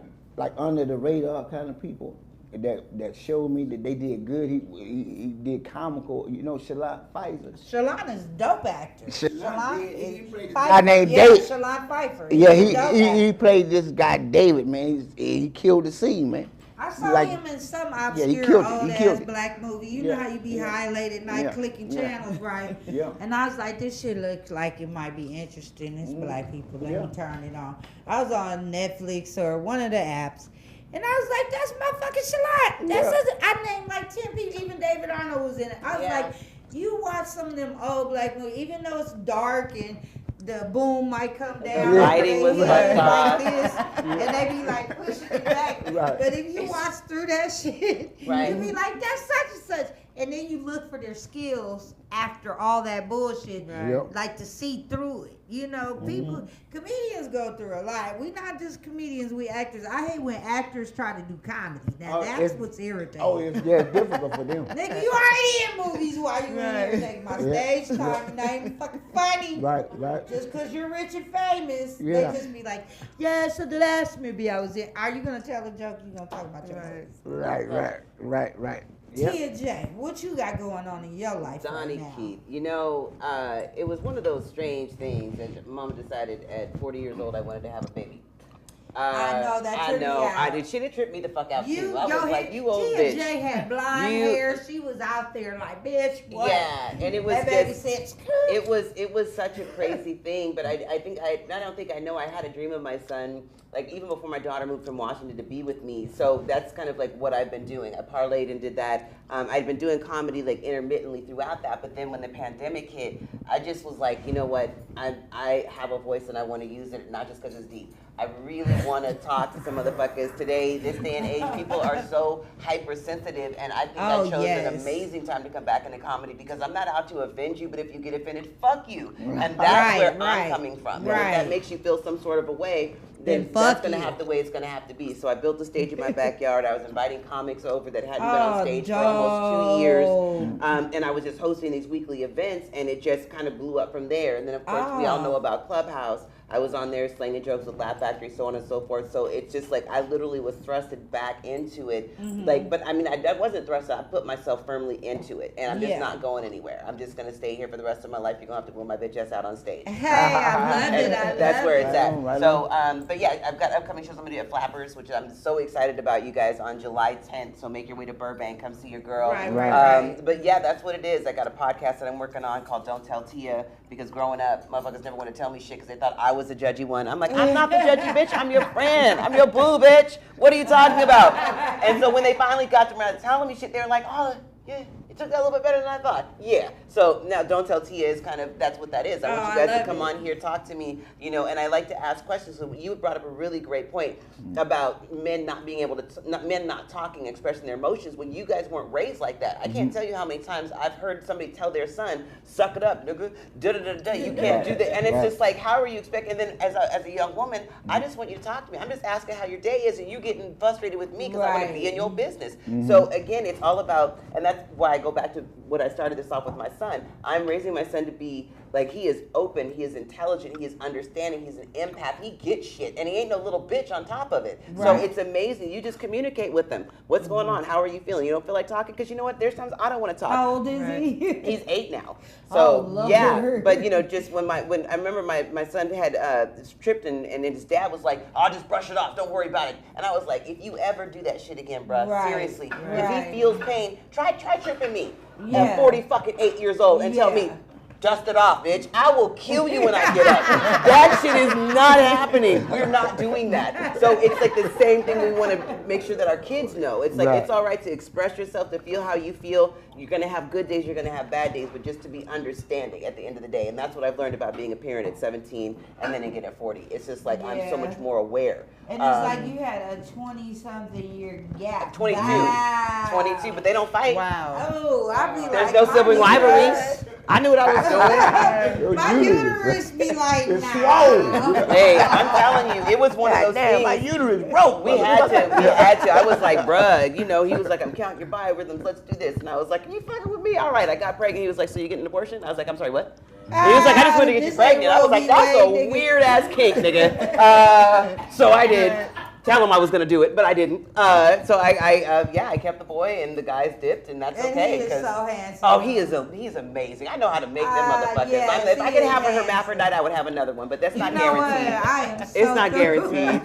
under the radar kind of people that showed me that they did good. He did comical. You know, Shalon Pfizer. Shalon is a dope actor. He played a Pfeiffer. guy named Yeah, David. Shalon Pfeiffer. Yeah, He's a dope he actor. played this guy David, man. He killed the scene, man. I saw Like- him in some he obscure killed it. He old killed ass it. black movie. You Yeah, know how you be yeah. high late at night Yeah, clicking yeah. channels, right? Yeah. And I was like, this shit looks like it might be interesting. It's black people. Let Yeah. me turn it on. I was on Netflix or one of the apps. And I was like, that's motherfucking Shalon. That's I named like 10 people. Even David Arnold was in it. I was Yeah. like, you watch some of them old black movies, even though it's dark and the boom might come down. The lighting was like fucked this, and they be like pushing it back. Right. But if you watch through that shit, Right. you be like, that's such and such. And then you look for their skills after all that bullshit, Yep. like to see through it. You know, people, comedians go through a lot. We not just comedians, we actors. I hate when actors try to do comedy. Now Oh, that's it's- what's irritating. Oh, it's difficult for them. Nigga, you already in movies while you in here taking my stage time. You're not even fucking funny. Right. Just because you're rich and famous, Yeah. they just be like, yeah, so the last movie I was in, are you going to tell a joke? You going to talk about your movies? Right. Yep. Tia J, what you got going on in your life Donnie right now? Keith, you know, it was one of those strange things that Mama decided at 40 years old I wanted to have a baby. I know, that tripped me out. I did. She did trip me the fuck out You, too. I was like, you old Tia bitch. J had blonde You- hair. She was out there like, bitch, what? Yeah, and it was That baby just, said, it was such a crazy thing. But I don't think I know. I had a dream of my son, like even before my daughter moved from Washington to be with me. So that's kind of like what I've been doing. I parlayed and did that. I'd been doing comedy like intermittently throughout that. But then when the pandemic hit, I just was like, you know what? I have a voice and I want to use it, not just because it's deep. I really want to talk to some motherfuckers today. This day and age, people are so hypersensitive, and I think I chose an amazing time to come back into comedy because I'm not out to offend you, but if you get offended, fuck you. And that's where I'm coming from. And if that makes you feel some sort of a way, then that's going to have the way it's going to have to be. So I built a stage in my backyard. I was inviting comics over that hadn't been on stage for almost 2 years. And I was just hosting these weekly events, and it just kind of blew up from there. And then, of course, we all know about Clubhouse. I was on there slinging jokes with Laugh Factory, so on and so forth. So it's just like I literally was thrusted back into it. Like, but I mean, I wasn't thrusted. I put myself firmly into it, and I'm just not going anywhere. I'm just gonna stay here for the rest of my life. You're gonna have to move my bitch ass out on stage. Hey, I love it. That's where it's at. Right So, but yeah, I've got upcoming shows I'm gonna do at Flappers, which I'm so excited about. You guys on July 10th. So make your way to Burbank, come see your girl. Right. But yeah, that's what it is. I got a podcast that I'm working on called Don't Tell Tia, because growing up, motherfuckers never want to tell me shit because they thought I was the judgy one. I'm like, I'm not the judgy bitch. I'm your friend. I'm your boo, bitch. What are you talking about? And so when they finally got to around to telling me shit, they were like, oh, yeah, it took that a little bit better than I thought. Yeah. So now Don't Tell Tia is kind of, that's what that is. I want you guys to come on here, talk to me, you know, and I like to ask questions. So you brought up a really great point about men not being able to, men not talking, expressing their emotions when you guys weren't raised like that. I can't tell you how many times I've heard somebody tell their son, suck it up, nigga, da-da-da-da, you can't do that. And it's just like, how are you expecting, and then as a young woman, I just want you to talk to me. I'm just asking how your day is, and you getting frustrated with me because I want to be in your business. So again, it's all about, and that's why I go back to what I started this off with my son. I'm raising my son to be Like, he is open, he is intelligent, he is understanding, he's an empath, he gets shit, and he ain't no little bitch on top of it. Right. So it's amazing. You just communicate with him. What's going on? How are you feeling? You don't feel like talking? Because you know what? There's times I don't want to talk. How old is he? He's 8 now. So, yeah. But, you know, just when I remember my son had tripped and his dad was like, I'll just brush it off. Don't worry about it. And I was like, if you ever do that shit again, bruh, seriously, if he feels pain, try tripping me at 48 years old and tell me, dust it off, bitch. I will kill you when I get up. That shit is not happening. We're not doing that. So it's like the same thing we want to make sure that our kids know. It's like it's all right to express yourself, to feel how you feel. You're going to have good days, you're going to have bad days, but just to be understanding at the end of the day. And that's what I've learned about being a parent at 17 and then again at 40. It's just like I'm so much more aware. And it's like you had a 20-something year gap. 22. Wow. 22, but they don't fight. Wow. Oh, I be There's like, no sibling rivalries. I knew what I was doing. My uterus be like, It's nah. swollen. Hey, I'm telling you, it was one of those things. My uterus broke. We had to. I was like, bruh, you know, he was like, I'm counting your biorhythms, let's do this. And I was like, are you fucking with me? All right, I got pregnant. He was like, so you getting an abortion? I was like, I'm sorry, what? He was like, I just wanted to get you pregnant. I was like, that's a weird ass kink, nigga. So I did. Tell him I was gonna do it, but I didn't. So I kept the boy, and the guys dipped, and that's okay. He is so handsome. Oh, he's amazing. I know how to make them motherfuckers. Yes, if I could have a hermaphrodite, I would have another one, but that's not guaranteed. I am so It's not guaranteed.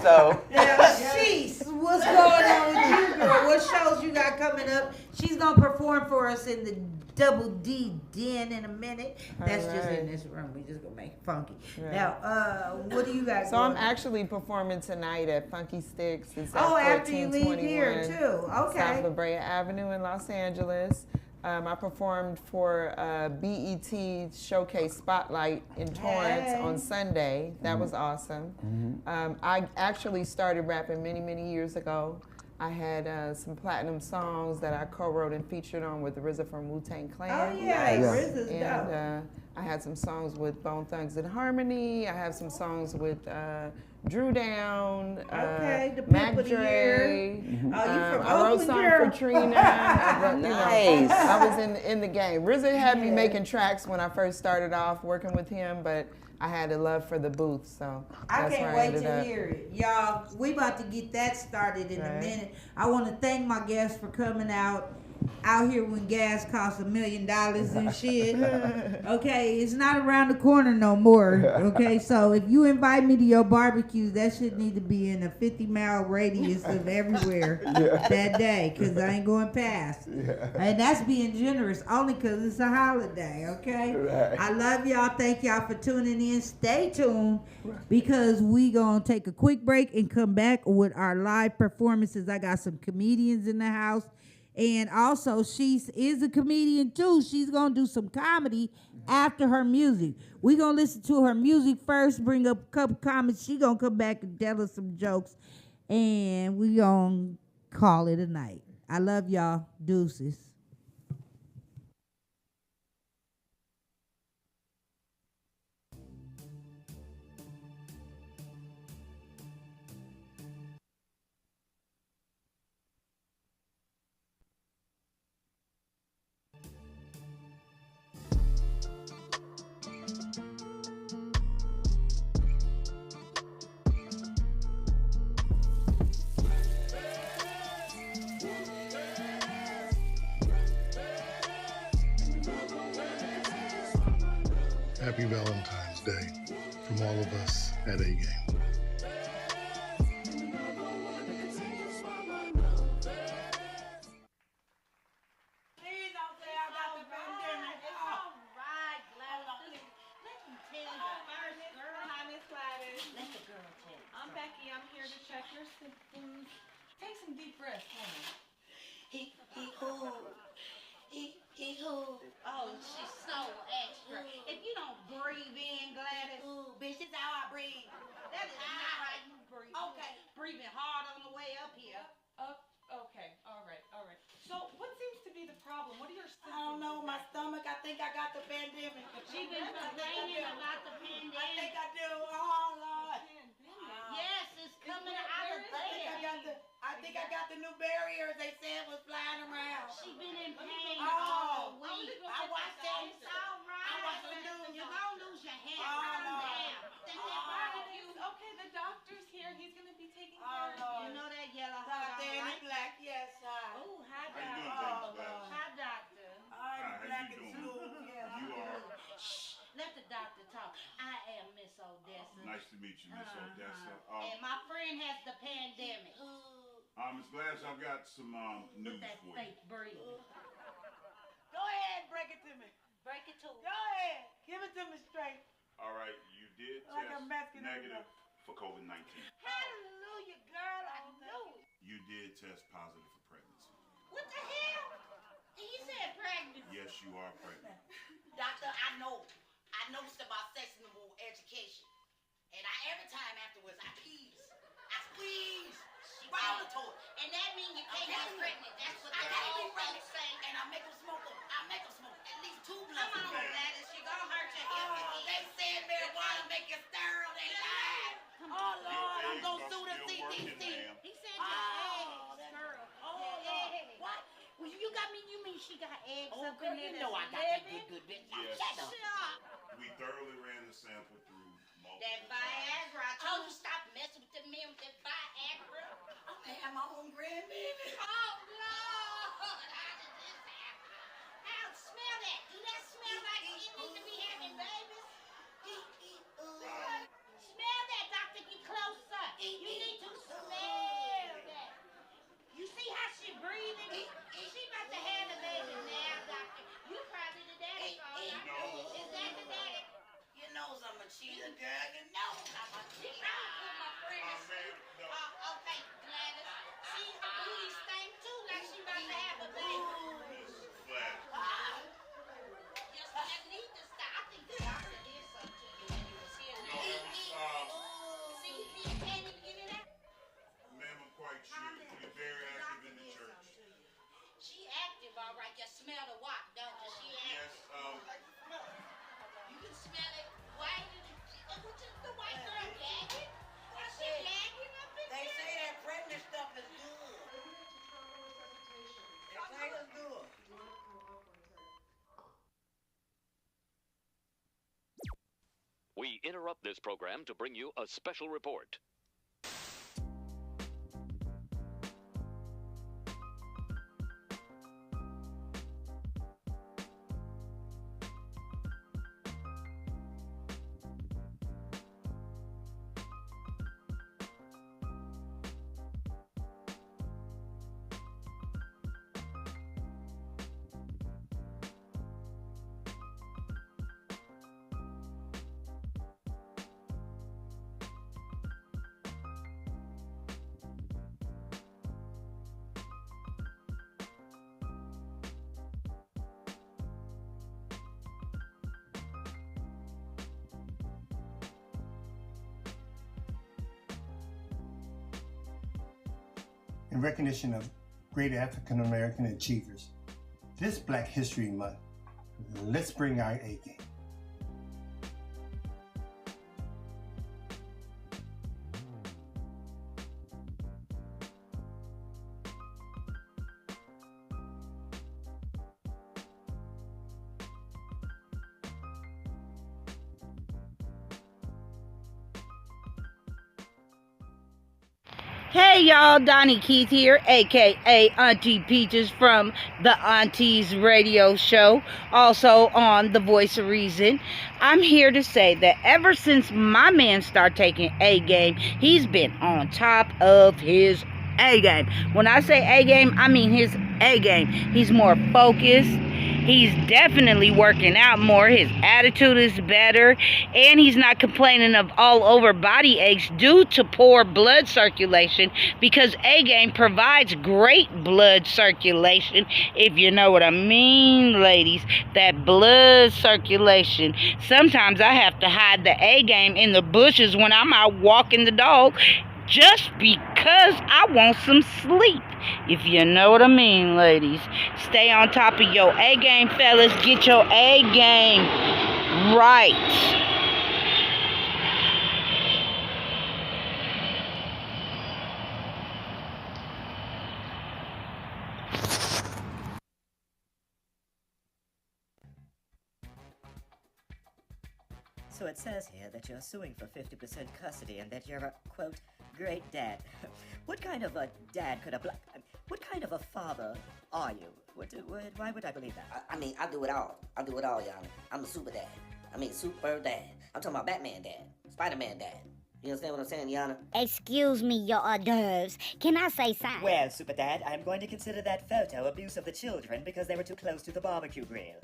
So. Sheesh, what's going on with you, girl? What shows you got coming up? She's gonna perform for us in the Double D Den in a minute. That's just in this room. We just gonna make it funky. Right. Now, what do you got? So I'm actually performing tonight at Funky Sticks. It's at after you leave here too. Okay. South La Brea Avenue in Los Angeles. I performed for BET Showcase Spotlight in Torrance on Sunday. That was awesome. I actually started rapping many, many years ago. I had some platinum songs that I co-wrote and featured on with RZA from Wu-Tang Clan. Oh yeah, RZA's dope. And I had some songs with Bone Thugs and Harmony. I have some songs with Drew Down, Mac Dre. I wrote something for Trina. Nice. I was in the game. RZA had me making tracks when I first started off working with him, but I had a love for the booth, so that's I can't where I wait to hear it. Y'all, we about to get that started in a minute. I want to thank my guests for coming out here when gas costs $1 million and shit. Okay, it's not around the corner no more. Okay, so if you invite me to your barbecue, that should need to be in a 50-mile radius of everywhere that day, because I ain't going past. And that's being generous, only because it's a holiday, okay? I love y'all. Thank y'all for tuning in. Stay tuned, because we going to take a quick break and come back with our live performances. I got some comedians in the house. And also, she is a comedian, too. She's going to do some comedy after her music. We're going to listen to her music first, bring up a couple comments. She's going to come back and tell us some jokes. And we going to call it a night. I love y'all. Deuces. Happy Valentine's Day from all of us at A Game. Take some deep breaths for me. Oh, she's so extra. If you don't breathe in, Gladys. Ooh, bitch, this is how I breathe. That is not how you breathe. Okay, breathing hard on the way up here. Okay, all right. So, what seems to be the problem? What are your symptoms? I don't know, my stomach. I think I got the pandemic. She been complaining about the pandemic. I think I do. Oh, Lord. Yes, it's coming out of bed. I think I got the new barriers they said was flying around. She been in pain all week. I watched that. It's all right. You're gonna lose your hair. Calm down. Okay, the doctor's here. He's gonna be taking care of you. You know that yellow Doctor heart. Andy Black, yes, hi. Oh, hi, How you doctor. doing, James Bass? Hi, doctor. I'm How black you and doing? smooth, yes. You are. Shh, let the doctor talk. I am Miss Odessa. Nice to meet you, Miss Odessa. And my friend has the pandemic. Miss Glass, I've got some news With that for you. fake breathing. Go ahead, break it to me. Break it to me. Go ahead, give it to me straight. All right, you did Like a test Mexican negative for COVID-19. Hallelujah, girl, I knew it. You did test positive for pregnancy. What the hell? He said pregnant. Yes, you are pregnant. Doctor, I noticed about sexual education. And every time afterwards, I squeeze, round the toilet. And that means you can't get pregnant. That's what I they're can't all be pregnant. saying. And I make them smoke at least 2 blunts. Come on, Gladys, you gonna hurt your hip Oh, they said marijuana make you sterile. They lied. Oh, Lord, I'm going to sue the CDC. He said your eggs, girl. Oh, What? Well, you mean she got eggs Oh, up girl, in there? you know I got that good bitch. Yes. Shut up. We thoroughly ran the sample through multiple That times. Viagra. I Oh, told you you. stop messing with the men with that Viagra. I'm going to have my own grandbaby. Oh, Lord. How did this happen? How smell that? Do that smell like you need to be having babies? Smell that, doctor. Get closer. You need to smell that. You see how she breathing? She about to have the baby now, doctor. You probably the daddy for her. Is that the daddy? You know I'm a cheater, girl. You know I'm a cheater. Okay, Gladys. See, her booty stink too, like she about to have a baby. Yes, I need to stop. I think the doctor did something to you when you was here. See, he can't even get it out. Ma'am, I'm quite sure you're very active in the church. She active, all right. You smell the what, don't you? She active. Yes, You can smell it. Why did you? The white girl gagging? Why she gagging up in They there? say that pregnant stuff is good. They say it's good. We interrupt this program to bring you a special report. In recognition of great African American achievers, this Black History Month, let's bring our A game. Hey y'all, Donnie Keith here, aka Auntie Peaches from the Aunties Radio Show, also on The Voice of Reason. I'm here to say that ever since my man started taking A game, he's been on top of his A game. When I say A game, I mean his A game. He's more focused. He's definitely working out more. His attitude is better. And he's not complaining of all over body aches due to poor blood circulation, because A-Game provides great blood circulation, if you know what I mean, ladies. That blood circulation. Sometimes I have to hide the A-Game in the bushes when I'm out walking the dog, just because I want some sleep. If you know what I mean, ladies. Stay on top of your A game, fellas. Get your A game right. So it says here that you're suing for 50% custody and that you're a, quote, great dad. What kind of a dad could a what kind of a father are you? Why would I believe that? I mean, I do it all. I do it all, y'all. I'm a super dad. I mean, super dad. I'm talking about Batman dad, Spider-Man dad. You understand what I'm saying, Yana? Excuse me, your hors d'oeuvres. Can I say something? Well, Super Dad, I'm going to consider that photo abuse of the children because they were too close to the barbecue grill.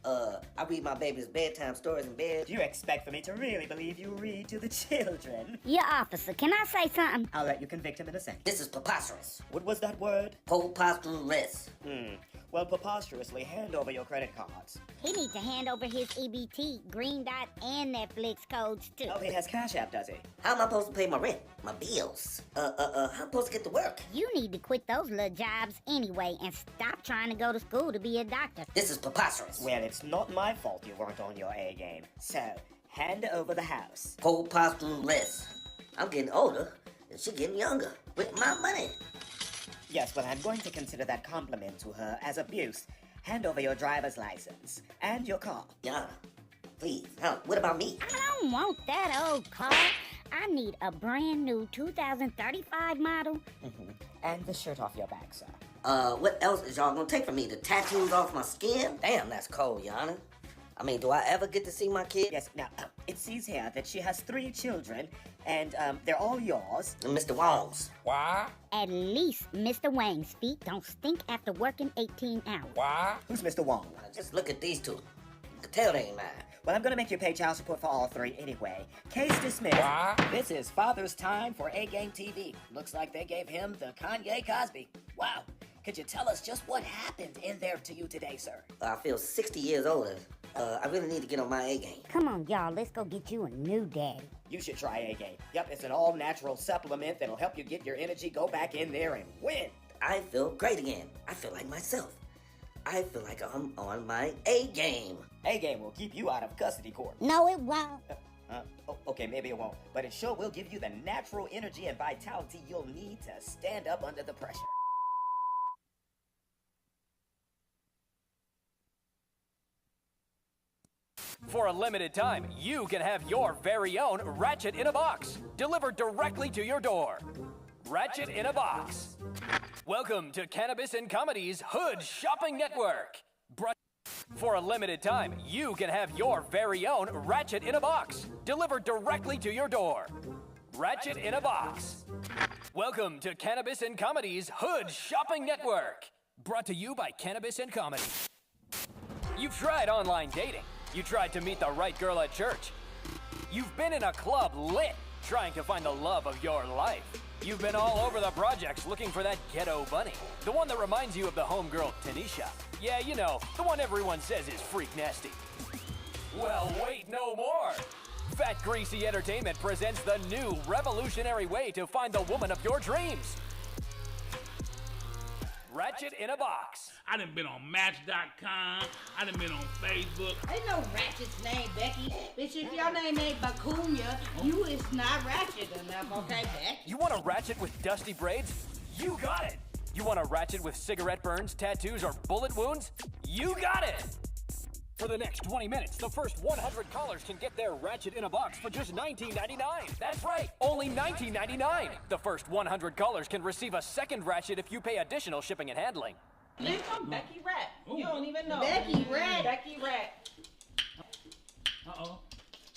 I read my baby's bedtime stories in bed. Do you expect for me to really believe you read to the children? Your officer, can I say something? I'll let you convict him in a second. This is preposterous. What was that word? Preposterous. Well, preposterously, hand over your credit cards. He needs to hand over his EBT, Green Dot, and Netflix codes, too. Oh, he has Cash App, does he? How am I supposed to pay my rent? My bills? How am I supposed to get to work? You need to quit those little jobs anyway and stop trying to go to school to be a doctor. This is preposterous. Well, it's not my fault you weren't on your A game. So, hand over the house. Preposterous. I'm getting older, and she's getting younger. With my money. Yes, well, I'm going to consider that compliment to her as abuse. Hand over your driver's license and your car. Yana, please. What about me? I don't want that old car. I need a brand new 2035 model. And the shirt off your back, sir. What else is y'all gonna take from me? The tattoos off my skin? Damn, that's cold, Yana. I mean, do I ever get to see my kid? Yes, now, it says here that she has 3 children, and they're all yours. And Mr. Wong's. Why? At least Mr. Wang's feet don't stink after working 18 hours. Why? Who's Mr. Wong? Just look at these two. You can tell they ain't mine. Well, I'm gonna make you pay child support for all 3 anyway. Case dismissed. Why? This is Father's Time for A-Game TV. Looks like they gave him the Kanye Cosby. Wow. Could you tell us just what happened in there to you today, sir? I feel 60 years older. I really need to get on my A-game. Come on, y'all. Let's go get you a new daddy. You should try A-Game. Yep, it's an all-natural supplement that'll help you get your energy, go back in there, and win. I feel great again. I feel like myself. I feel like I'm on my A-game. A-Game will keep you out of custody court. No, it won't. Okay, maybe it won't. But it sure will give you the natural energy and vitality you'll need to stand up under the pressure. For a limited time, you can have your very own Ratchet in a Box delivered directly to your door. Ratchet in a Box. Welcome to Cannabis and Comedy's Hood Shopping Network. For a limited time, you can have your very own Ratchet in a Box delivered directly to your door. Ratchet in a Box. Welcome to Cannabis and Comedy's Hood Shopping Network. Brought to you by Cannabis and Comedy. You've tried online dating. You tried to meet the right girl at church. You've been in a club lit, trying to find the love of your life. You've been all over the projects looking for that ghetto bunny. The one that reminds you of the homegirl, Tanisha. Yeah, you know, the one everyone says is freak nasty. Well, wait no more. Fat Greasy Entertainment presents the new revolutionary way to find the woman of your dreams. Ratchet in a Box. I done been on Match.com. I done been on Facebook. Ain't no Ratchet's name, Becky. Bitch, if your name ain't Bacunia, you is not ratchet enough, okay, Becky? You want a ratchet with dusty braids? You got it. You want a ratchet with cigarette burns, tattoos, or bullet wounds? You got it. For the next 20 minutes, the first 100 callers can get their Ratchet in a Box for just $19.99. That's right, only $19.99. The first 100 callers can receive a second Ratchet if you pay additional shipping and handling. Live from Becky Rat. You don't even know. Becky Rat. Becky Rat. Uh-oh.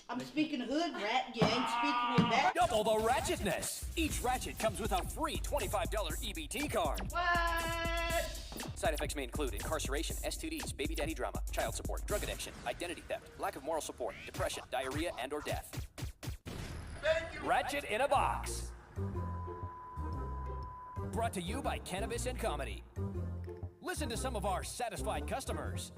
I'm speaking hood rat, you ain't speaking in that. Double the ratchetness. Each Ratchet comes with a free $25 EBT card. What? Side effects may include incarceration, STDs, baby daddy drama, child support, drug addiction, identity theft, lack of moral support, depression, diarrhea, and/or death. Ratchet in a Box. Brought to you by Cannabis and Comedy. Listen to some of our satisfied customers.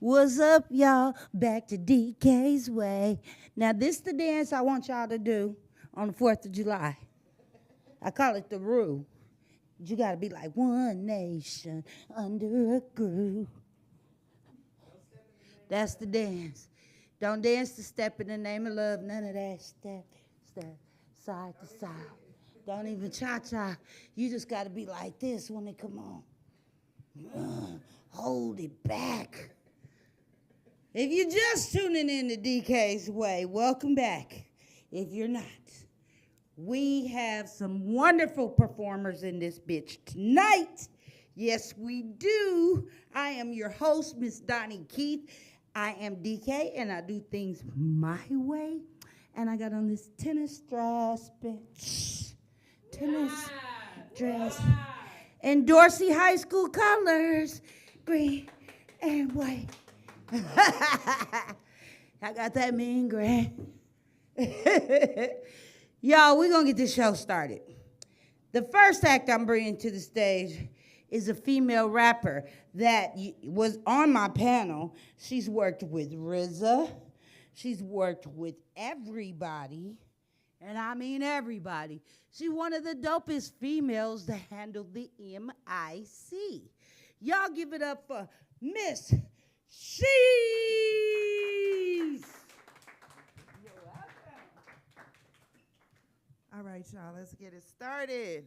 What's up, y'all? Back to DK's way. Now, this the dance I want y'all to do on the 4th of July. I call it the Roo. You gotta be like one nation under a groove. That's the dance. Don't dance to Step in the Name of Love. None of that. Step, side to side. Don't even cha-cha. You just gotta be like this when they come on. Hold it back. If you're just tuning in to DK's Way, welcome back. If you're not, we have some wonderful performers in this bitch tonight. Yes, we do. I am your host, Miss Donnie Keith. I am DK, and I do things my way. And I got on this tennis dress, bitch. Tennis dress. And Dorsey High School colors, green and white. I got that mean green. Y'all, we're going to get this show started. The first act I'm bringing to the stage is a female rapper that was on my panel. She's worked with RZA. She's worked with everybody. And I mean everybody. She's one of the dopest females to handle the MIC. Y'all give it up for Miss She's. All right, y'all, let's get it started.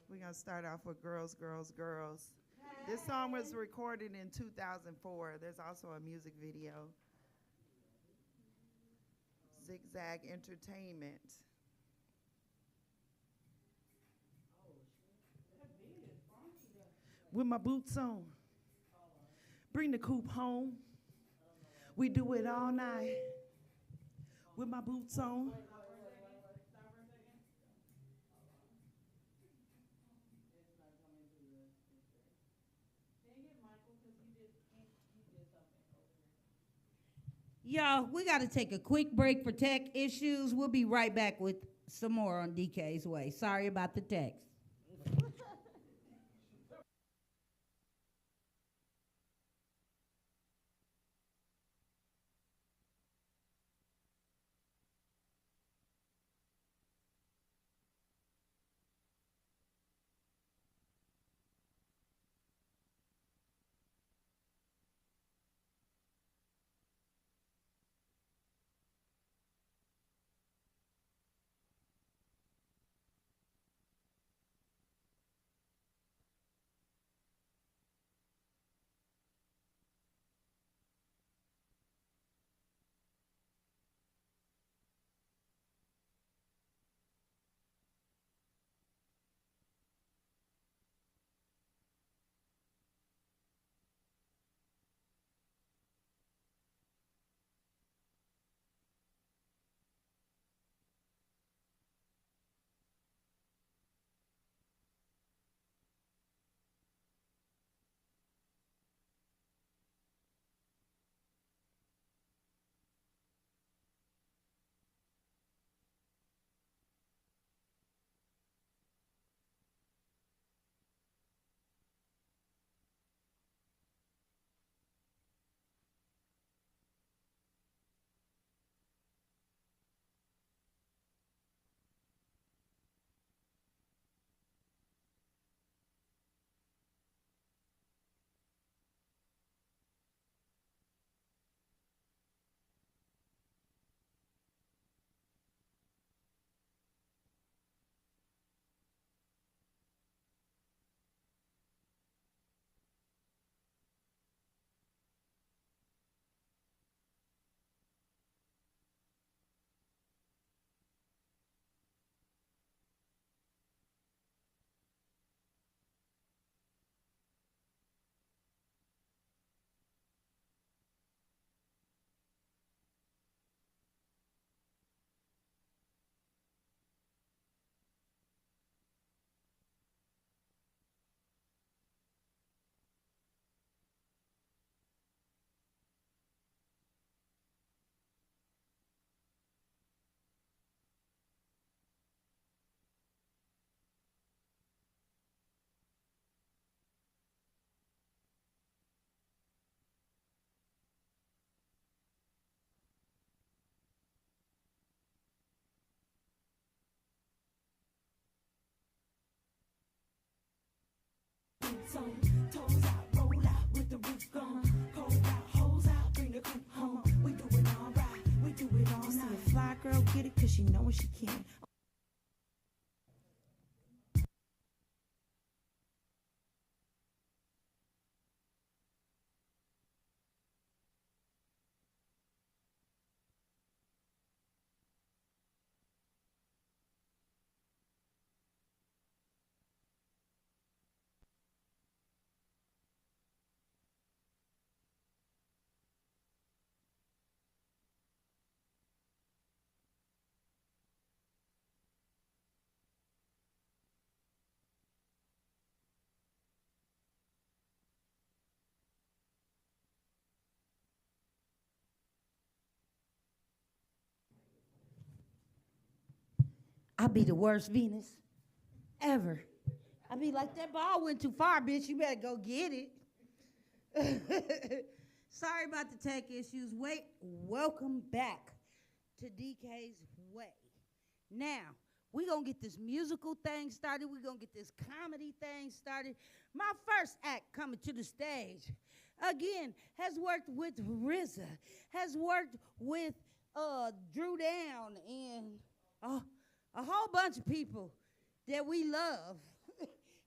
We're going to start off with Girls, Girls, Girls. This song was recorded in 2004. There's also a music video. Zigzag Entertainment. With my boots on. Bring the coupe home. We do it all night. With my boots on. Y'all, we got to take a quick break for tech issues. We'll be right back with some more on DK's Way. Sorry about the text. boots on. Toes out, roll out with the roof gone. Cold out, hoes out, bring the coupe home. We do it all right, we do it all night. See a fly girl get it 'cause she know what she can. I be the worst Venus ever. I be like, that ball went too far, bitch. You better go get it. Sorry about the tech issues. Welcome back to DK's Way. Now, we're going to get this musical thing started. We're going to get this comedy thing started. My first act coming to the stage, again, has worked with RZA, has worked with Drew Down, and a whole bunch of people that we love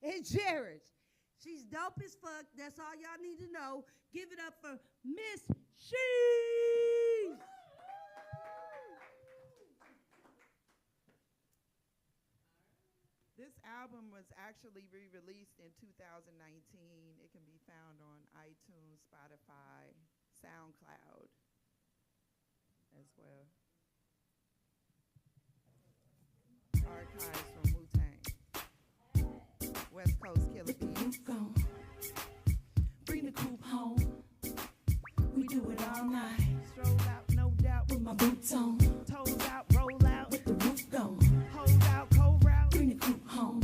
and cherish. She's dope as fuck. That's all y'all need to know. Give it up for Miss She. This album was actually re-released in 2019. It can be found on iTunes, Spotify, SoundCloud as well. Archives from Wu-Tang. West Coast Killer Bees. Bring the coupe home. We do it all night. Stroll out, no doubt, with my boots on. Toes out, roll out, with the roof gone. Hold out, cold route. Bring the coupe home.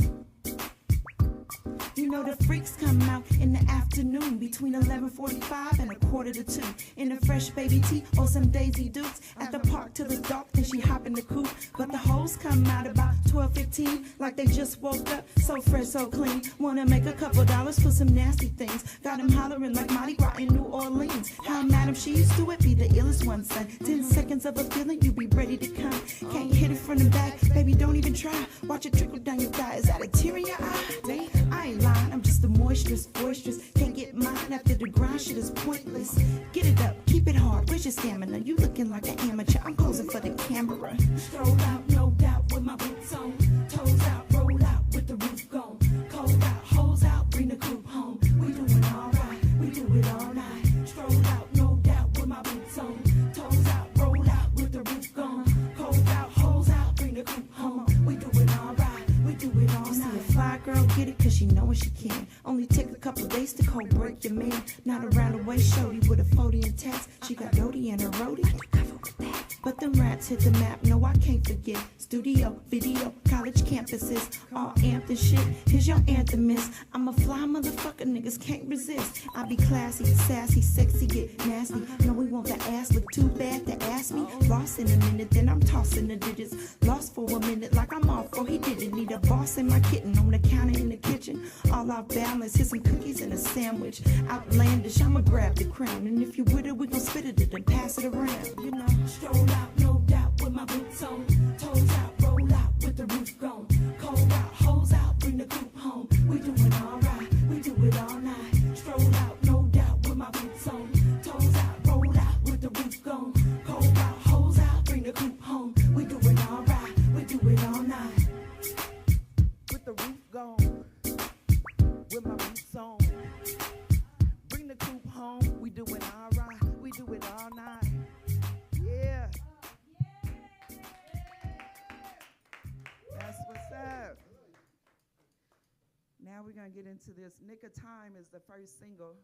You know the freaks come out in the afternoon between 11:45 and 1:45 in a fresh baby tee or some Daisy Dukes at the park till it's dark. Then she hop in the coupe, but the hoes come out about 12:15 like they just woke up, so fresh, so clean. Wanna make a couple dollars for some nasty things. Got them hollering like Mardi Gras in New Orleans. How Madam she used to it, be the illest one, son. 10 seconds of a feeling, you be ready to come. Can't hit it from the back, baby, don't even try. Watch it trickle down your thigh. Is that a tear in your eye? Dang, I ain't lying, I'm just a moisturous, boisterous. Can't get mine after the grind, shit is pointless. Get it up, keep it hard, where's your stamina? You looking like an amateur, I'm posing for the camera. Stroll out, no doubt, with my boots on. Toes out, roll out, with the roof gone. Cold out, hoes out, bring the coupe home. We do it all right, we do it all night. Stroll out, no doubt, with my boots on. Toes out, roll out, with the roof gone. Cold out, hoes out, bring the coupe home. We do it all right, we do it all night. See a fly girl get it 'cause she know what she can. Only take a couple days to cold break your man. Not around the way, shorty with a 40 and tats. She got Dodie and a roadie. But them rats hit the map, no, I can't forget. Studio, video, college campuses, all amped and shit. Here's your anthem, miss. I'm a fly motherfucker, niggas can't resist. I be classy, sassy, sexy, get nasty. No, we want the ass, look too bad to ask me. Lost in a minute, then I'm tossing the digits. Lost for a minute, like I'm off, or he didn't. Need a boss and my kitten on the counter in the kitchen. All off balance, here's some cookies and a sandwich. Outlandish, I'ma grab the crown. And if you with it, we gon' spit it and pass it around, you know. Stroll out, no doubt, with my boots on. Toes out, roll out, with the roof gone. Cold out, hoes out, bring the coupe home. We do it all right, we do it all night. Stroll out, no doubt, with my boots on. Toes out, roll out, with the roof gone. Cold out, hoes out, bring the coupe home. We do it all right, we do it all night. With the roof gone, with my boots on. Bring the coupe home, we do it all right, we do it all night. Yeah. That's what's up. Now we're going to get into this. Nick of Time is the first single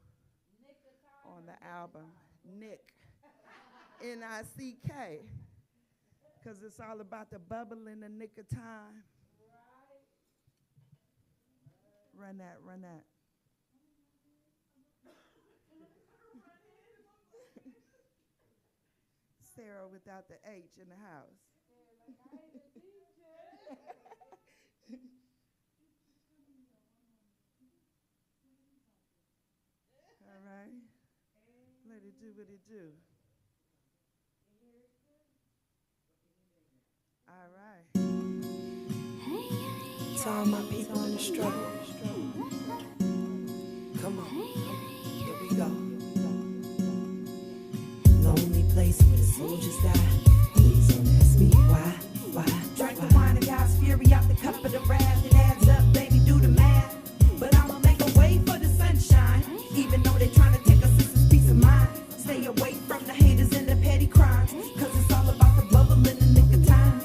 on the album. Nick. N-I-C-K. Because it's all about the bubble in the nick of time. Run that, run that. Sarah without the H in the house. do what it do. All right. To all my people in the struggle. Come on, here we go. Lonely place where the soldiers die. Please don't ask me why. Drink the wine of God's fury out the cup of the wrath. It adds up, baby, do the math. But I'ma make a way for the sunshine. Even though they trying to take us sister's peace of mind. Stay away from the haters and the petty crimes. Cause it's all about the bubble in the nick of time.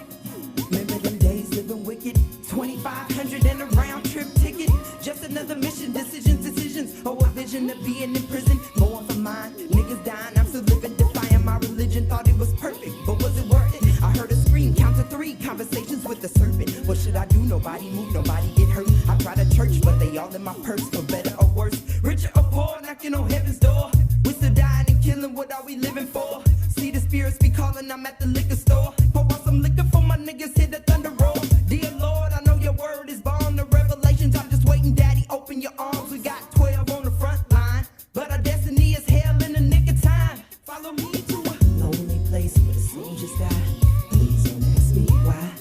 Remember them days living wicked? 2,500 and a round trip ticket. Just another mission, decisions. Oh, a vision of being in prison. Going for mine, niggas dying, I'm still living, defying my religion. Thought it was perfect, but was it worth it? I heard a scream, count to 3, conversations with the serpent. What should I do? Nobody move, nobody get hurt. I try to church, but they all in my purse, for better or worse. Richer or poor, knocking on heaven's door. We still dying and killing, what are we living for? See the spirits be calling, I'm at the liquor store. Pour out some liquor for my niggas, hit the thunder roll. Dear Lord, I know your word is born. The revelations, I'm just waiting, Daddy, open your arms. We got 12 on the front line, but our destiny is hell in the nick of time. Follow me to a lonely place where the soldiers die. Please don't ask me why.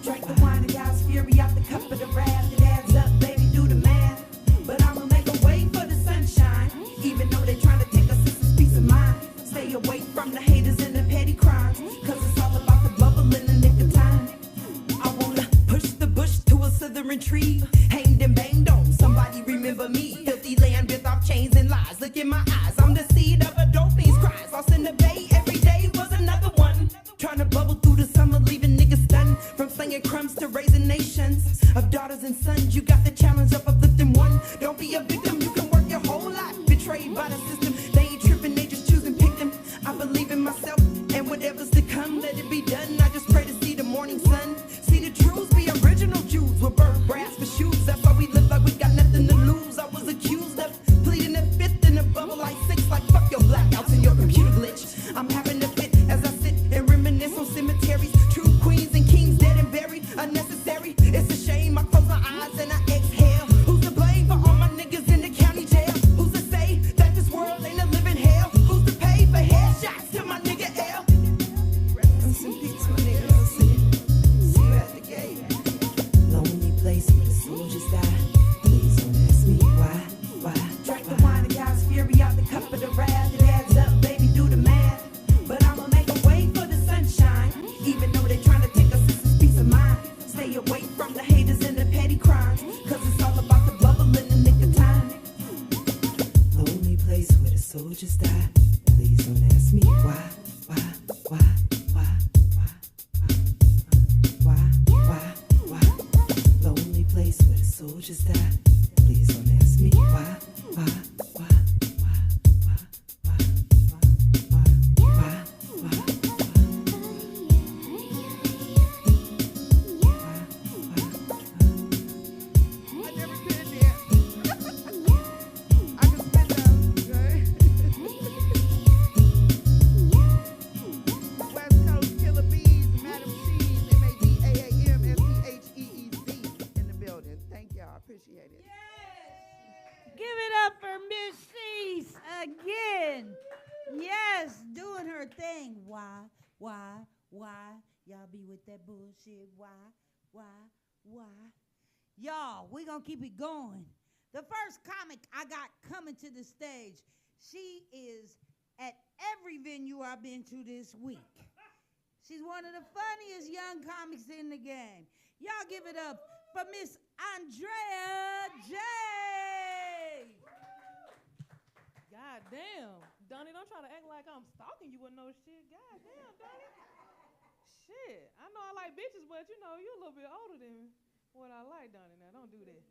Drink the wine of God's fury out the cup of the wrath. It adds up, baby, do the math. But I'ma make a way for the sunshine. Even though they trying to take us sister's peace of mind. Stay away from the haters and the petty crimes. Cause it's all about the bubble in the nick of time. I wanna push the bush to a southern tree. Hanged and banged on, somebody remember me. Filthy land built off chains and lies. Look in my eyes, I'm the seed of a dope fiend's cries. Lost in the bay, every day was another one. Trying to bubble through the summer, leaving niggas stunned. From slinging crumbs to raising nations of daughters and sons. You got the challenge of uplifting one. Don't be a victim, you can work your whole life. Betrayed by the system, they ain't tripping, they just choosing victim. I believe in myself and whatever's to come, let it be done. I just pray to see the morning sun. See the truths, be original Jews with burnt brass for shoes. That's why we live like we got nothing to lose. I was accused of pleading the fifth in a bubble like 6. Like fuck your blackouts and your computer glitch. I'm having a fit as I sit and reminisce on cemeteries. True queens and kings dead and buried. Unnecessary, it's a shame. I close my eyes and I exhale. Who's to blame for all my niggas in the county jail? Who's to say that this world ain't a living hell? Who's to pay for headshots to my nigga L? Rest in peace, my nigga. See you at the gate. Lonely place where the soldiers die. Please don't ask me why. Drink the wine of God's fury out the cup of the wrath. It adds up, baby, do the math. But I'ma make a way for the sunshine. Even though they trying to take us sister's peace of mind. Stay away from the haters and the petty crimes. Cause it's all about the bubble in the nick of time. Lonely place where the soldiers die. Please don't ask me why. Lonely place where the soldiers die. Please don't ask me why. I never been there. I just been there. West Coast Killer Bees, Madam Cheese, MADAAMSPHEEZ in the building. Thank y'all. I appreciate it. Give it up for Miss Cease again. Yes, doing her thing. Why? Y'all be with that bullshit. Why? Y'all, we gonna keep it going. The first comic I got coming to the stage, she is at every venue I've been to this week. She's one of the funniest young comics in the game. Y'all give it up for Miss Andrea J. God damn. Donnie, don't try to act like I'm stalking you with no shit. God damn, Donnie. Shit. I know I like bitches, but you know, you a little bit older than what I like, Donnie. Now, don't do that.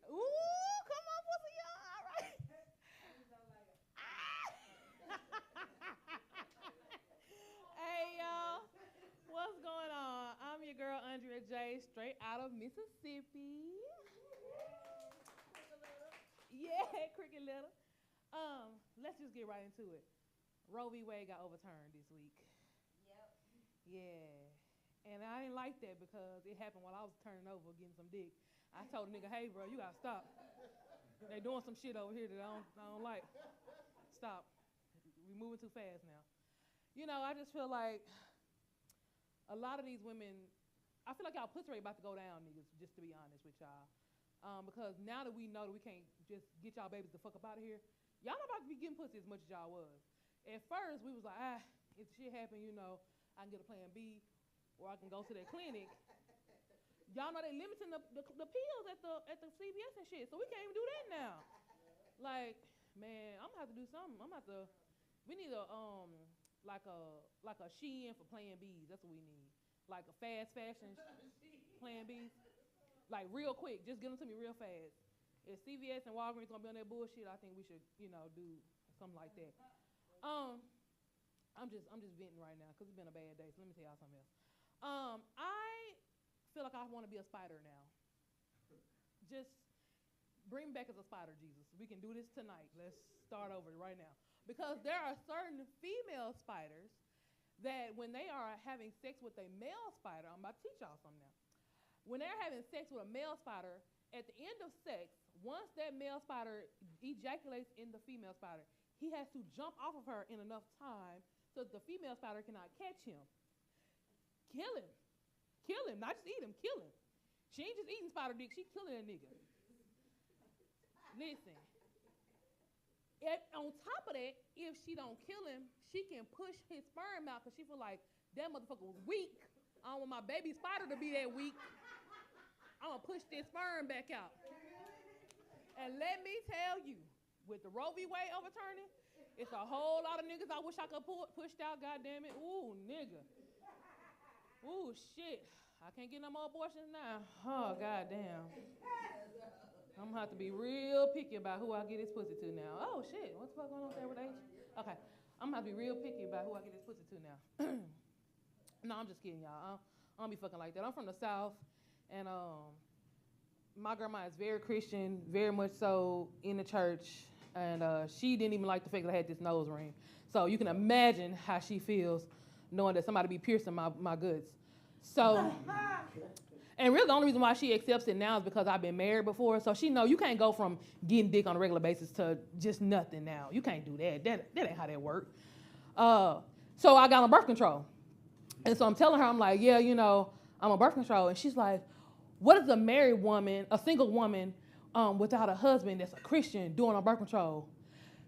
Ooh, come on, pussy, y'all. All right. Hey, y'all. What's going on? I'm your girl, Andrea J, straight out of Mississippi. Yeah, Cricket Little. Let's just get right into it. Roe v. Wade got overturned this week. Yep. Yeah. And I didn't like that because it happened while I was turning over getting some dick. I told a nigga, hey, bro, you gotta stop. They doing some shit over here that I don't like. Stop. We moving too fast now. You know, I just feel like a lot of these women, I feel like y'all pussy rate about to go down, niggas, just to be honest with y'all. Because now that we know that we can't just get y'all babies the fuck up out of here, y'all not about to be getting pussy as much as y'all was. At first, we was like, if shit happen, you know, I can get a plan B, or I can go to that clinic. Y'all know they limiting the pills at the CVS and shit, so we can't even do that now. Like, man, I'm gonna have to do something. We need a like a Shein for plan Bs. That's what we need. Like a fast fashion plan Bs. Like real quick, just get them to me real fast. If CVS and Walgreens gonna be on that bullshit, I think we should, you know, do something like that. I'm just venting right now because it's been a bad day. So let me tell y'all something else. I feel like I want to be a spider now. Just bring me back as a spider, Jesus. We can do this tonight. Let's start over right now. Because there are certain female spiders that when they are having sex with a male spider, I'm about to teach y'all something now. When they're having sex with a male spider, at the end of sex, once that male spider ejaculates in the female spider, he has to jump off of her in enough time so that the female spider cannot catch him. Kill him. Kill him. Not just eat him. Kill him. She ain't just eating spider dick. She killing that nigga. Listen. On top of that, if she don't kill him, she can push his sperm out because she feel like that motherfucker was weak. I don't want my baby spider to be that weak. I'm going to push this sperm back out. And let me tell you, with the Roe v. Wade overturning, it's a whole lot of niggas I wish I could pushed out, goddammit. Ooh, nigga. Ooh, shit. I can't get no more abortions now. Oh, goddamn. I'm going to have to be real picky about who I get this pussy to now. Oh, shit. What the fuck going on there with H? Okay. I'm going to have to be real picky about who I get this pussy to now. No, I'm just kidding, y'all. I don't be fucking like that. I'm from the South, and my grandma is very Christian, very much so in the church, and she didn't even like the fact that I had this nose ring. So you can imagine how she feels knowing that somebody be piercing my goods. So, and really the only reason why she accepts it now is because I've been married before, so she know you can't go from getting dick on a regular basis to just nothing now. You can't do that. That ain't how that works. So I got on birth control. And so I'm telling her, I'm like, yeah, you know, I'm on birth control. And she's like, what is a married woman, a single woman without a husband that's a Christian doing on birth control?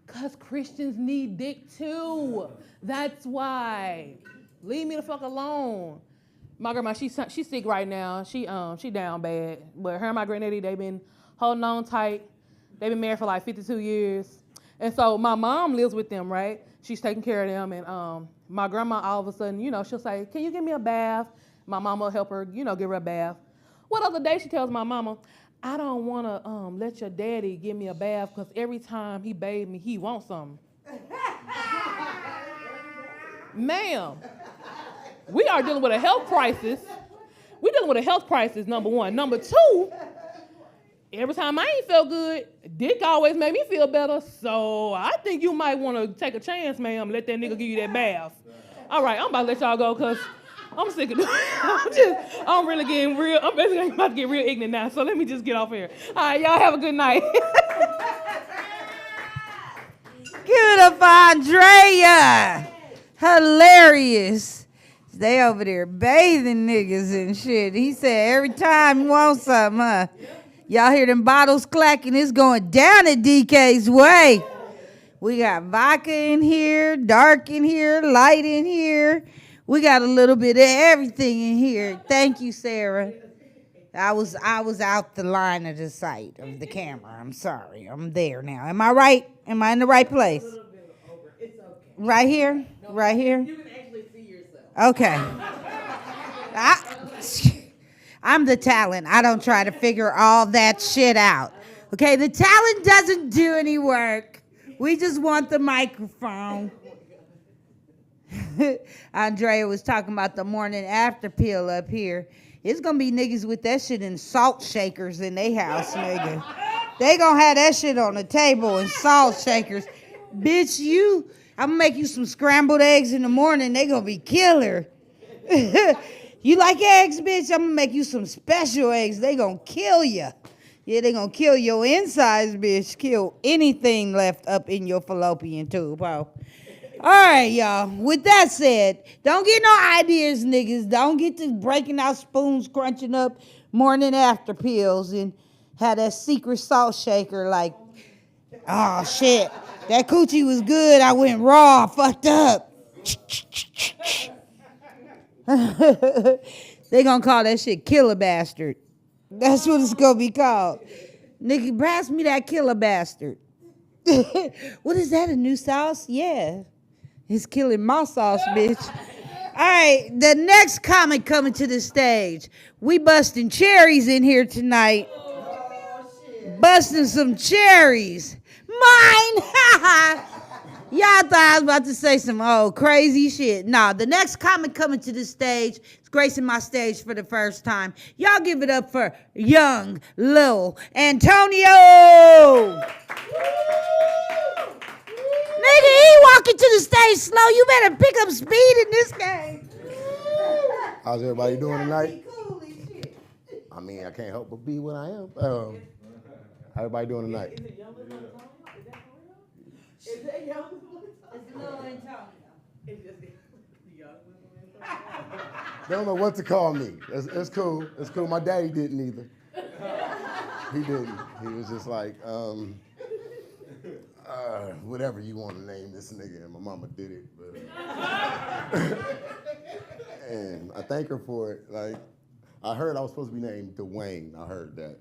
Because Christians need dick too. That's why. Leave me the fuck alone. My grandma, she's sick right now. She down bad. But her and my granddaddy, they've been holding on tight. They've been married for like 52 years. And so my mom lives with them, right? She's taking care of them. And my grandma, all of a sudden, you know, she'll say, can you give me a bath? My mama will help her, you know, give her a bath. What other day she tells my mama, I don't want to let your daddy give me a bath because every time he bathe me, he wants something. Ma'am, we are dealing with a health crisis. We're dealing with a health crisis, number one. Number two, every time I ain't felt good, dick always made me feel better. So I think you might want to take a chance, ma'am, let that nigga give you that bath. All right, I'm about to let y'all go because I'm sick of I'm really getting real. I'm basically about to get real ignorant now. So let me just get off here. All right, y'all have a good night. Give it up for Andrea. Hilarious. They over there bathing niggas and shit. He said every time you want something, huh? Y'all hear them bottles clacking? It's going down at DK's way. We got vodka in here, dark in here, light in here. We got a little bit of everything in here. Thank you, Sarah. I was out the line of the sight of the camera. I'm sorry. I'm there now. Am I right? Am I in the right place? A little bit over. It's okay. Right here? No, right here? You can actually see yourself. Okay. I'm the talent. I don't try to figure all that shit out. Okay, the talent doesn't do any work. We just want the microphone. Andrea was talking about the morning after pill up here. It's going to be niggas with that shit in salt shakers in their house, nigga. They going to have that shit on the table in salt shakers. Bitch, I'm going to make you some scrambled eggs in the morning. They going to be killer. You like eggs, bitch? I'm going to make you some special eggs. They going to kill you. Yeah, they going to kill your insides, bitch. Kill anything left up in your fallopian tube, oh. All right, y'all. With that said, don't get no ideas, niggas. Don't get to breaking out spoons, crunching up morning after pills, and have that secret salt shaker like, oh, shit. That coochie was good. I went raw, fucked up. They gonna call that shit Killer Bastard. That's what it's gonna be called. Nigga, pass me that Killer Bastard. What is that, a new sauce? Yeah. It's killing my sauce, bitch. All right, the next comic coming to the stage. We busting cherries in here tonight. Busting some cherries. Mine! Y'all thought I was about to say some crazy shit. Nah, the next comic coming to the stage is gracing my stage for the first time. Y'all give it up for young Lil Antonio. Nigga, he walking to the stage slow. You better pick up speed in this game. How's everybody doing tonight? I mean, I can't help but be what I am. How everybody doing tonight? Is that young? It's Lil Antonio. They don't know what to call me. It's cool. It's cool. My daddy didn't either. He didn't. He was just like, whatever you want to name this nigga, and my mama did it. But, and I thank her for it. Like, I heard I was supposed to be named Dwayne. I heard that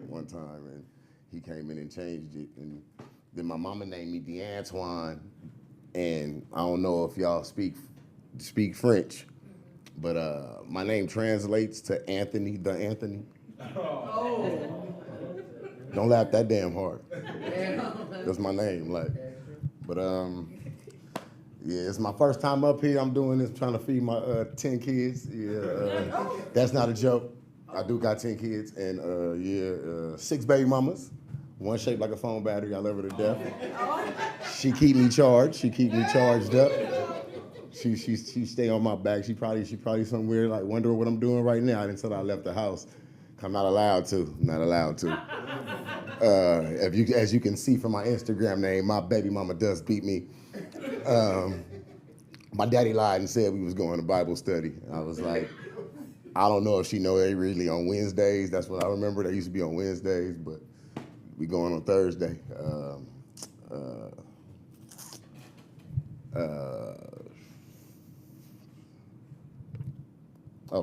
one time, and he came in and changed it. And then my mama named me DeAntoine, and I don't know if y'all speak French, but my name translates to Anthony the Anthony. Oh. Don't laugh that damn hard. That's my name, like. But yeah, it's my first time up here. I'm doing this, trying to feed my 10 kids. Yeah, that's not a joke. I do got 10 kids, and 6 baby mamas. One shaped like a phone battery. I love her to death. She keep me charged. She keep me charged up. She stay on my back. She probably somewhere like wondering what I'm doing right now until I left the house. I'm not allowed to. Not allowed to. As you can see from my Instagram name, my baby mama does beat me. My daddy lied and said we was going to Bible study. I was like, I don't know if she know they really on Wednesdays. That's what I remember. They used to be on Wednesdays, but we going on Thursday.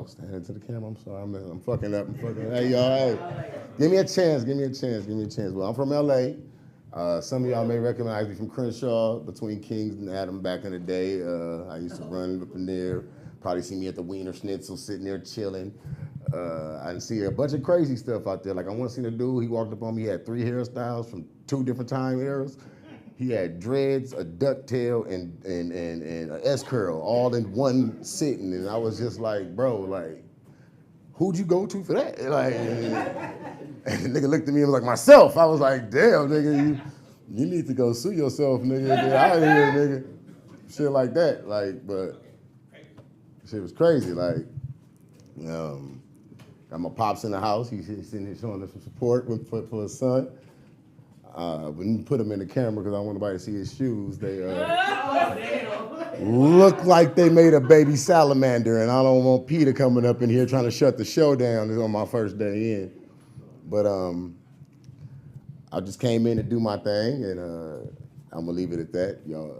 Stand into the camera. I'm sorry. I'm fucking up. Hey, y'all. Hey, give me a chance. Well, I'm from LA. Some of y'all may recognize me from Crenshaw, between Kings and Adam back in the day. I used to run up in there. Probably see me at the Wiener Schnitzel sitting there chilling. I didn't see a bunch of crazy stuff out there. Like I once seen a dude, he walked up on me, he had 3 hairstyles from 2 different time eras. He had dreads, a ducktail, and an S-curl all in one sitting. And I was just like, bro, like, who'd you go to for that? Like, and the nigga looked at me and was like, myself. I was like, damn, nigga, you need to go sue yourself, nigga. Get out of here, nigga. Shit like that. Like, but shit was crazy. Like, got my pops in the house. He's sitting here showing us some support for his son. We didn't put him in the camera because I don't want nobody to see his shoes. They look like they made a baby salamander, and I don't want Peter coming up in here trying to shut the show down on my first day in. But I just came in to do my thing, and I'm gonna leave it at that. Y'all,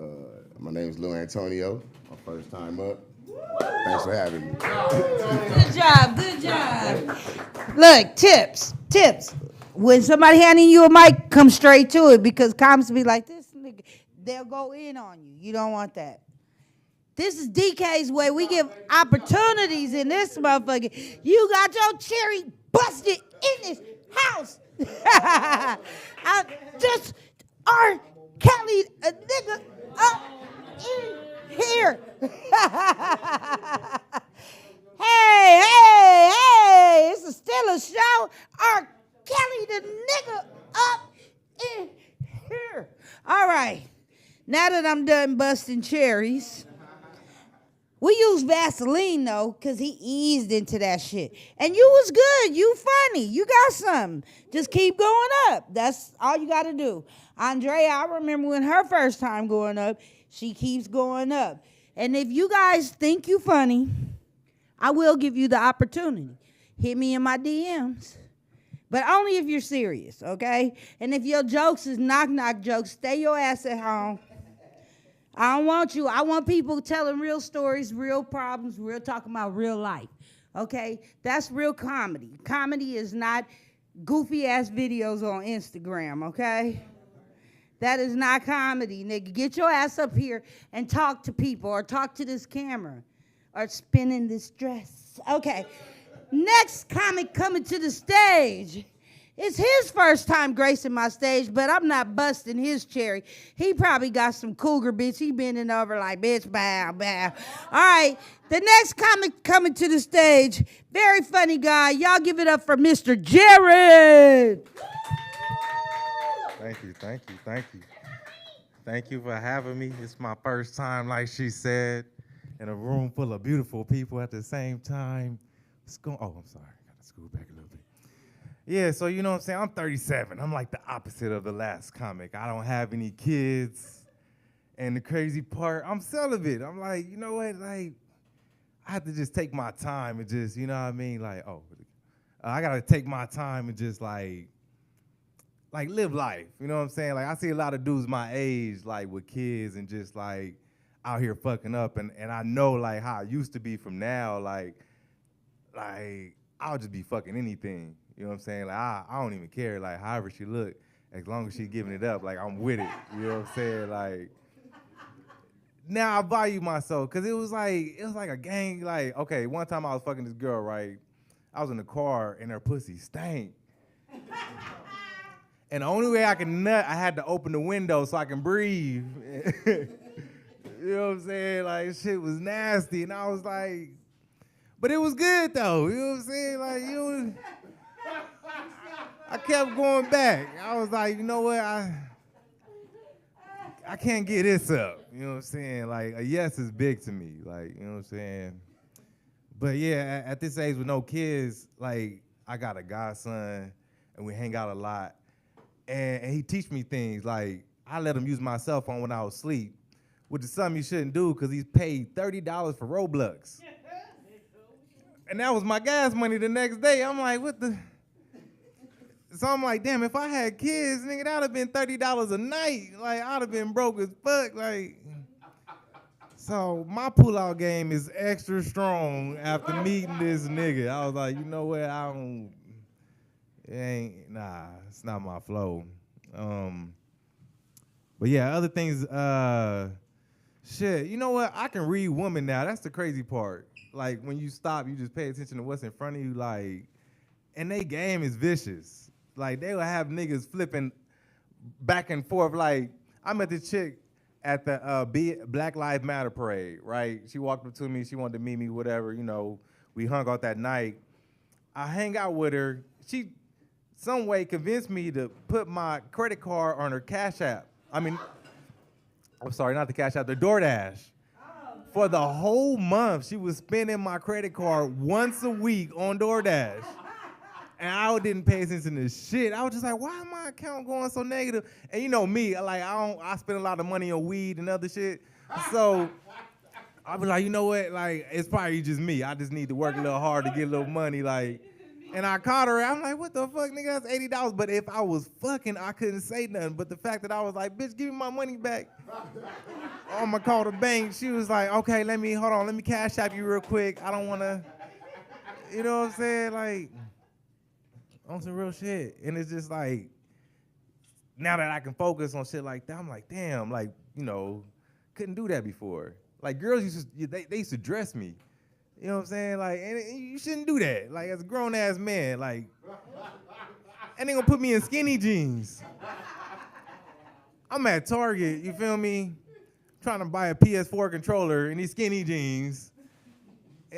my name is Lil Antonio. My first time up. Thanks for having me. Good job. Look, tips. When somebody handing you a mic, come straight to it, because cops be like, this nigga, they'll go in on you. You don't want that. This is DK's way. We give opportunities in this motherfucker. You got your cherry busted in this house. I just R. Kelly a nigga up in here. Hey, it's still a show. R. Kelly the nigga up in here. All right. Now that I'm done busting cherries, we use Vaseline, though, because he eased into that shit. And you was good. You funny. You got something. Just keep going up. That's all you got to do. Andrea, I remember when her first time going up, She keeps going up. And if you guys think you funny, I will give you the opportunity. Hit me in my DMs. But only if you're serious, okay? And if your jokes is knock-knock jokes, stay your ass at home. I don't want you. I want people telling real stories, real problems, real talking about real life, okay? That's real comedy. Comedy is not goofy-ass videos on Instagram, okay? That is not comedy, nigga. Get your ass up here and talk to people or talk to this camera or spin in this dress. Okay. Next comic coming to the stage. It's his first time gracing my stage, but I'm not busting his cherry. He probably got some cougar bitch. He bending over like, bitch, bow, bow. All right, the next comic coming to the stage, very funny guy. Y'all give it up for Mr. Jared. Thank you, thank you, thank you. Thank you for having me. It's my first time, like she said, in a room full of beautiful people at the same time. Oh, I'm sorry. I got to scoot back a little bit. Yeah, so you know what I'm saying? I'm 37. I'm like the opposite of the last comic. I don't have any kids. And the crazy part, I'm celibate. I'm like, you know what? Like, I have to just take my time and just, you know what I mean? Like, I got to take my time and just like live life. You know what I'm saying? Like, I see a lot of dudes my age, like with kids and just like out here fucking up. And I know like how I used to be from now, like I'll just be fucking anything. You know what I'm saying? Like I don't even care. Like however she look, as long as she giving it up, like I'm with it. You know what I'm saying? Like now I value myself because it was like a gang. Like okay, one time I was fucking this girl. Right, I was in the car and her pussy stank. And the only way I can nut, I had to open the window so I can breathe. You know what I'm saying? Like shit was nasty, and I was like. But it was good though, you know what I'm saying? Like I kept going back. I was like, you know what? I can't get this up. You know what I'm saying? Like a yes is big to me. Like, you know what I'm saying? But yeah, at this age with no kids, like I got a godson and we hang out a lot. And he teach me things. Like I let him use my cell phone when I was asleep, which is something you shouldn't do because he's paid $30 for Roblox. And that was my gas money the next day. I'm like, what the? So I'm like, damn, if I had kids, nigga, that would have been $30 a night. Like, I'd have been broke as fuck. Like, so my pull-out game is extra strong after meeting this nigga. I was like, you know what? It's not my flow. But yeah, other things, shit, you know what? I can read women now. That's the crazy part. Like, when you stop, you just pay attention to what's in front of you, like, and they game is vicious. Like, they will have niggas flipping back and forth. Like, I met this chick at the Black Lives Matter parade, right? She walked up to me. She wanted to meet me, whatever, you know. We hung out that night. I hang out with her. She, some way, convinced me to put my credit card on her Cash App. I'm sorry, not the Cash App, the DoorDash. For the whole month, she was spending my credit card once a week on DoorDash. And I didn't pay attention to shit. I was just like, why is my account going so negative? And you know me, like I spend a lot of money on weed and other shit. So I was like, you know what? Like, it's probably just me. I just need to work a little hard to get a little money. Like, and I caught her. I'm like, what the fuck, nigga? That's $80. But if I was fucking, I couldn't say nothing. But the fact that I was like, bitch, give me my money back. I'm gonna call the bank. She was like, okay, let me Cash App you real quick. I don't wanna, you know what I'm saying? Like, on some real shit. And it's just like, now that I can focus on shit like that, I'm like, damn, like, you know, couldn't do that before. Like, girls they used to dress me. You know what I'm saying? Like, and you shouldn't do that. Like, as a grown-ass man, like, and they gonna put me in skinny jeans. I'm at Target, you feel me? Trying to buy a PS4 controller in these skinny jeans.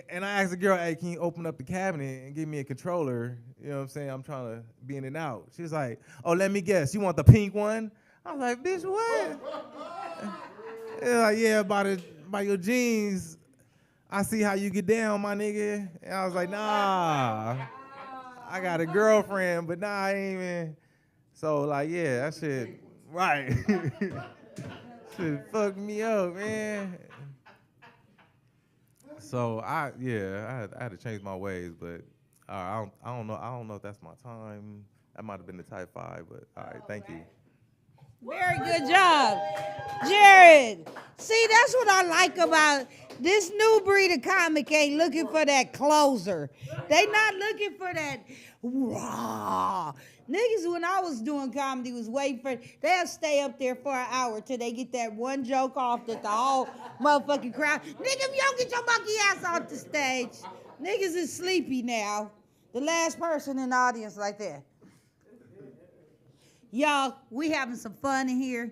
And I asked the girl, hey, can you open up the cabinet and give me a controller? You know what I'm saying? I'm trying to be in and out. She was like, oh, let me guess, you want the pink one? I was like, bitch, what? They're like, yeah, by your jeans, I see how you get down, my nigga. And I was like, nah, I got a girlfriend, but nah, I ain't even. So, like, yeah, that shit, right. shit fucked me up, man. So I had to change my ways, but I don't know if that's my time. That might have been the type 5, but all right, thank you. Very good job, Jared. See, that's what I like about this new breed of comic. Ain't looking for that closer. They not looking for that raw. Niggas, when I was doing comedy, was waiting for, they'll stay up there for an hour till they get that one joke off that the whole motherfucking crowd, nigga, if you don't get your monkey ass off the stage, niggas is sleepy now. The last person in the audience like that. Y'all, we having some fun in here.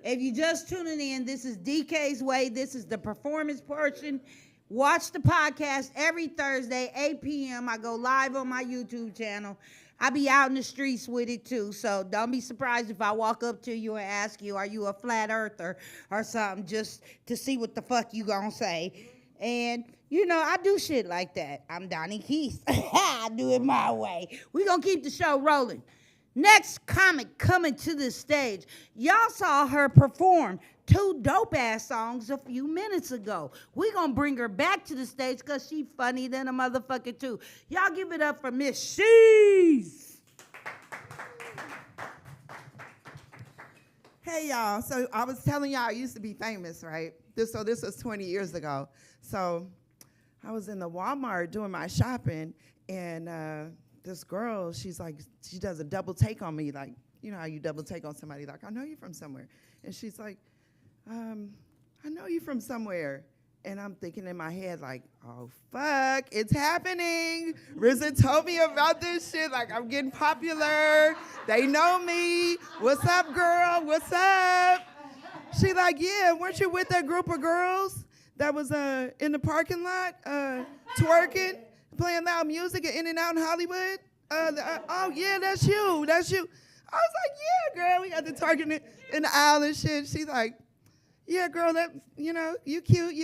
If you just tuning in, this is DK's Way. This is the performance portion. Watch the podcast every Thursday, 8 p.m. I go live on my YouTube channel. I be out in the streets with it too, so don't be surprised if I walk up to you and ask you, are you a flat earther or something, just to see what the fuck you gonna say. And, you know, I do shit like that. I'm Donnie Keith. I do it my way. We gonna keep the show rolling. Next comic coming to the stage. Y'all saw her perform 2 dope-ass songs a few minutes ago. We gonna bring her back to the stage because she funny than a motherfucker too. Y'all give it up for Miss Shees. Hey, y'all. So I was telling y'all I used to be famous, right? This was 20 years ago. So I was in the Walmart doing my shopping, and this girl, she's like, she does a double take on me, like, you know how you double take on somebody, like, I know you from somewhere. And she's like, I know you from somewhere. And I'm thinking in my head, like, oh, fuck, it's happening. RZA told me about this shit, like, I'm getting popular. They know me. What's up, girl? What's up? She like, yeah, weren't you with that group of girls that was in the parking lot twerking? Playing loud music at In-N-Out in Hollywood? Oh, yeah, that's you. I was like, yeah, girl, we got the target in the aisle and shit. She's like, yeah, girl, that, you know, you cute.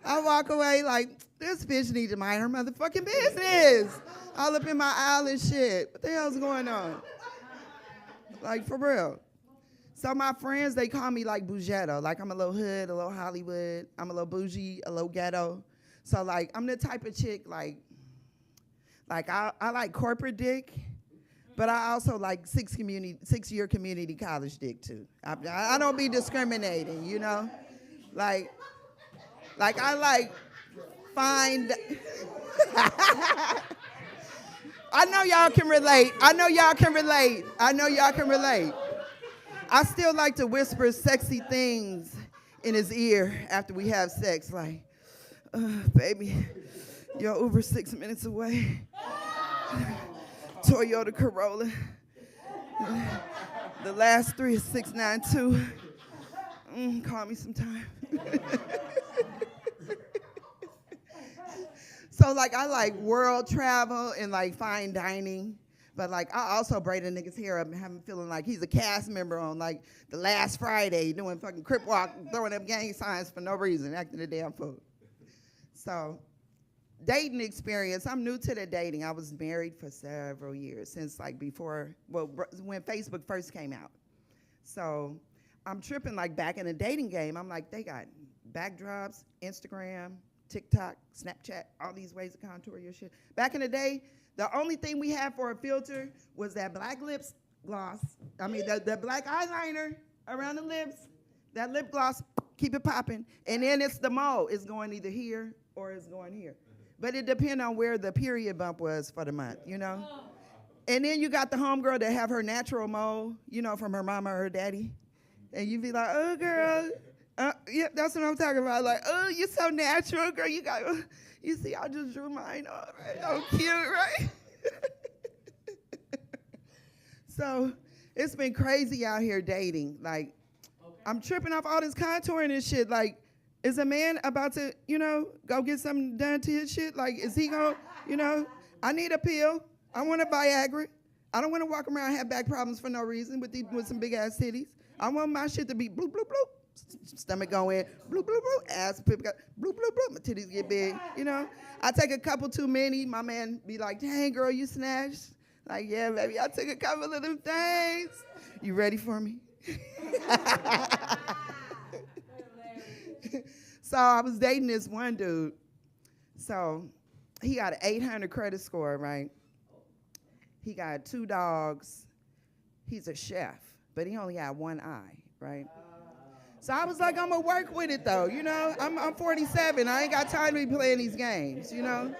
I walk away like, this bitch need to mind her motherfucking business. All up in my aisle and shit. What the hell's going on? Like, for real. So my friends, they call me like Bougetto. Like, I'm a little hood, a little Hollywood. I'm a little bougie, a little ghetto. So, like, I'm the type of chick, like I like corporate dick, but I also like 6-year community college dick, too. I don't be discriminating, you know? Like I like find... I know y'all can relate. I still like to whisper sexy things in his ear after we have sex, like, baby, your Uber 6 minutes away. Toyota Corolla. The last 3 is 692. Call me sometime. So, like, I like world travel and, like, fine dining. But, like, I also braid a nigga's hair up and have him feeling like he's a cast member on, like, the last Friday, doing fucking crip walk, throwing up gang signs for no reason, acting a damn fool. So, dating experience, I'm new to the dating. I was married for several years, since like before, well, when Facebook first came out. So I'm tripping like back in the dating game. I'm like, they got backdrops, Instagram, TikTok, Snapchat, all these ways to contour your shit. Back in the day, the only thing we had for a filter was that black lips gloss. I mean, the black eyeliner around the lips, that lip gloss, keep it popping. And then it's the mole. It's going either here or it's going here. But it depends on where the period bump was for the month, you know? And then you got the homegirl that have her natural mole, you know, from her mama or her daddy. And you be like, oh, girl. Yeah, that's what I'm talking about. Like, oh, you're so natural, girl. You see, I just drew mine on, right? Oh, cute, right? So it's been crazy out here dating. Like, I'm tripping off all this contouring and shit. Like, is a man about to, you know, go get something done to his shit? Like, is he gonna, you know, I need a pill. I want a Viagra. I don't want to walk around and have back problems for no reason with some big ass titties. I want my shit to be bloop, bloop, bloop. Stomach go in, bloop, bloop, bloop. Ass, bloop, bloop, bloop. My titties get big, you know. I take a couple too many. My man be like, dang, girl, you snatched. Like, yeah, baby, I took a couple of them things. You ready for me? So I was dating this one dude. So he got an 800 credit score, right? He got 2 dogs. He's a chef, but he only had one eye, right? So I was like, I'm gonna work with it though, you know? I'm 47, I ain't got time to be playing these games, you know?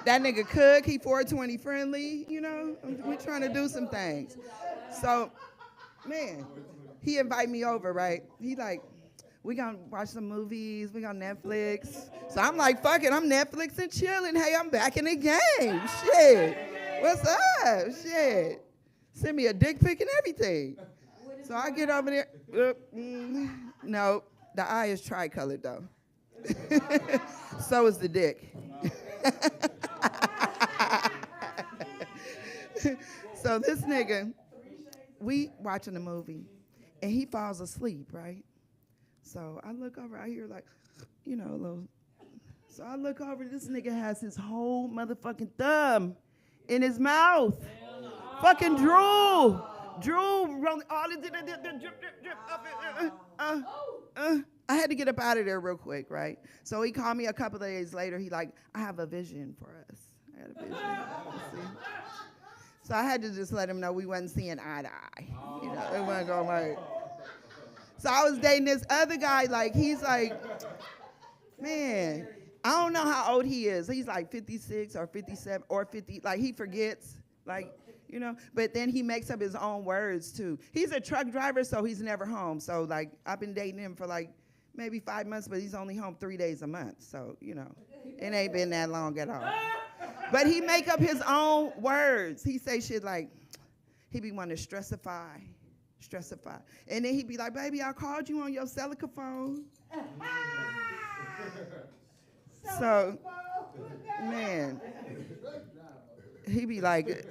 That nigga cook, he 420 friendly, you know? We trying to do some things. So, man, he invite me over, right? He like, we gonna watch some movies, we gonna Netflix. So I'm like, fuck it, I'm Netflix and chilling. Hey, I'm back in the game, shit. What's up, shit? Send me a dick pic and everything. So I get over there, no, the eye is tricolored though. So is the dick. So this nigga, we watching a movie, and he falls asleep, right? So I look over, I hear like, you know, a little. So I look over, this nigga has his whole motherfucking thumb in his mouth. Fucking drool. Drool, rolling all the drip, drip, up. I had to get up out of there real quick, right? So he called me a couple of days later. He like, I have a vision for us. I had a vision. So I had to just let him know we wasn't seeing eye to eye. You know, it wasn't going right. So I was dating this other guy, like, he's like, man, I don't know how old he is. He's like 56 or 57 or 50, like he forgets, like, you know, but then he makes up his own words too. He's a truck driver, so he's never home. So like, I've been dating him for like maybe 5 months, but he's only home 3 days a month. So, you know, it ain't been that long at all. But he make up his own words. He say shit like, he be wanting to stressify. And then he be like, baby, I called you on your Celica phone. So, man, he be like,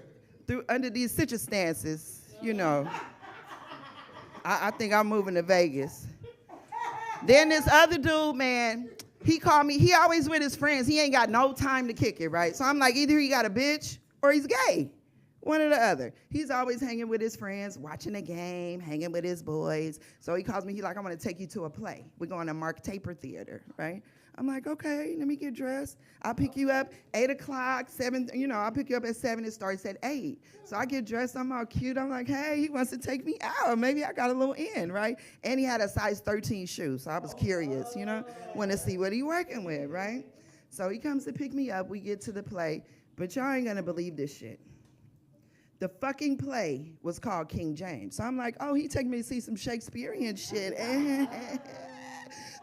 under these circumstances, you know, I think I'm moving to Vegas. Then this other dude, man, he called me. He always with his friends. He ain't got no time to kick it, right? So I'm like, either he got a bitch or he's gay. One or the other. He's always hanging with his friends, watching a game, hanging with his boys. So he calls me. He like, I'm going to take you to a play. We're going to Mark Taper Theater, right? I'm like, okay, let me get dressed. I'll pick you up 8 o'clock, 7, you know, I'll pick you up at 7. It starts at 8. So I get dressed. I'm all cute. I'm like, hey, he wants to take me out. Maybe I got a little in, right? And he had a size 13 shoe. So I was curious, you know, want to see what he working with, right? So he comes to pick me up. We get to the play. But y'all ain't going to believe this shit. The fucking play was called King James. So I'm like, oh, he taking me to see some Shakespearean shit.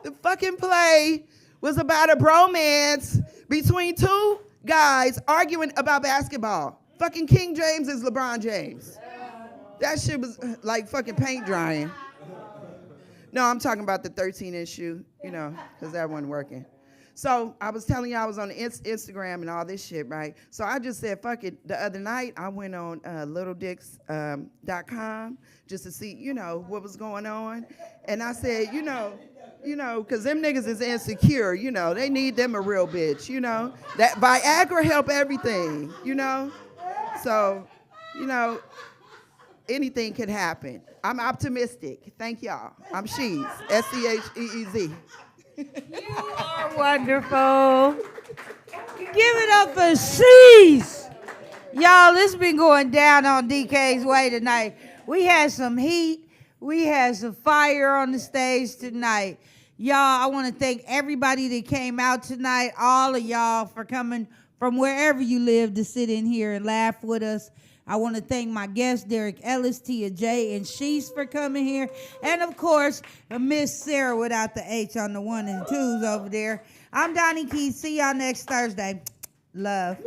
The fucking play was about a bromance between 2 guys arguing about basketball. Fucking King James is LeBron James. That shit was like fucking paint drying. No, I'm talking about the 13-inch shoe, you know, because that wasn't working. So I was telling you I was on Instagram and all this shit, right? So I just said, fuck it. The other night, I went on littledicks.com just to see, you know, what was going on. And I said, you know, because them niggas is insecure, you know. They need them a real bitch, you know. That Viagra help everything, you know. So, you know, anything could happen. I'm optimistic. Thank y'all. I'm Sheez, SCHEEZ. You are wonderful. Give it up for Sheez. Y'all, this been going down on DK's Way tonight. We had some heat. We had some fire on the stage tonight. Y'all, I want to thank everybody that came out tonight, all of y'all for coming from wherever you live to sit in here and laugh with us. I want to thank my guests, Derrick Ellis, Tia J, and Sheez for coming here. And, of course, Miss Sarah without the H on the 1 and 2s over there. I'm Donnie Keith. See y'all next Thursday. Love.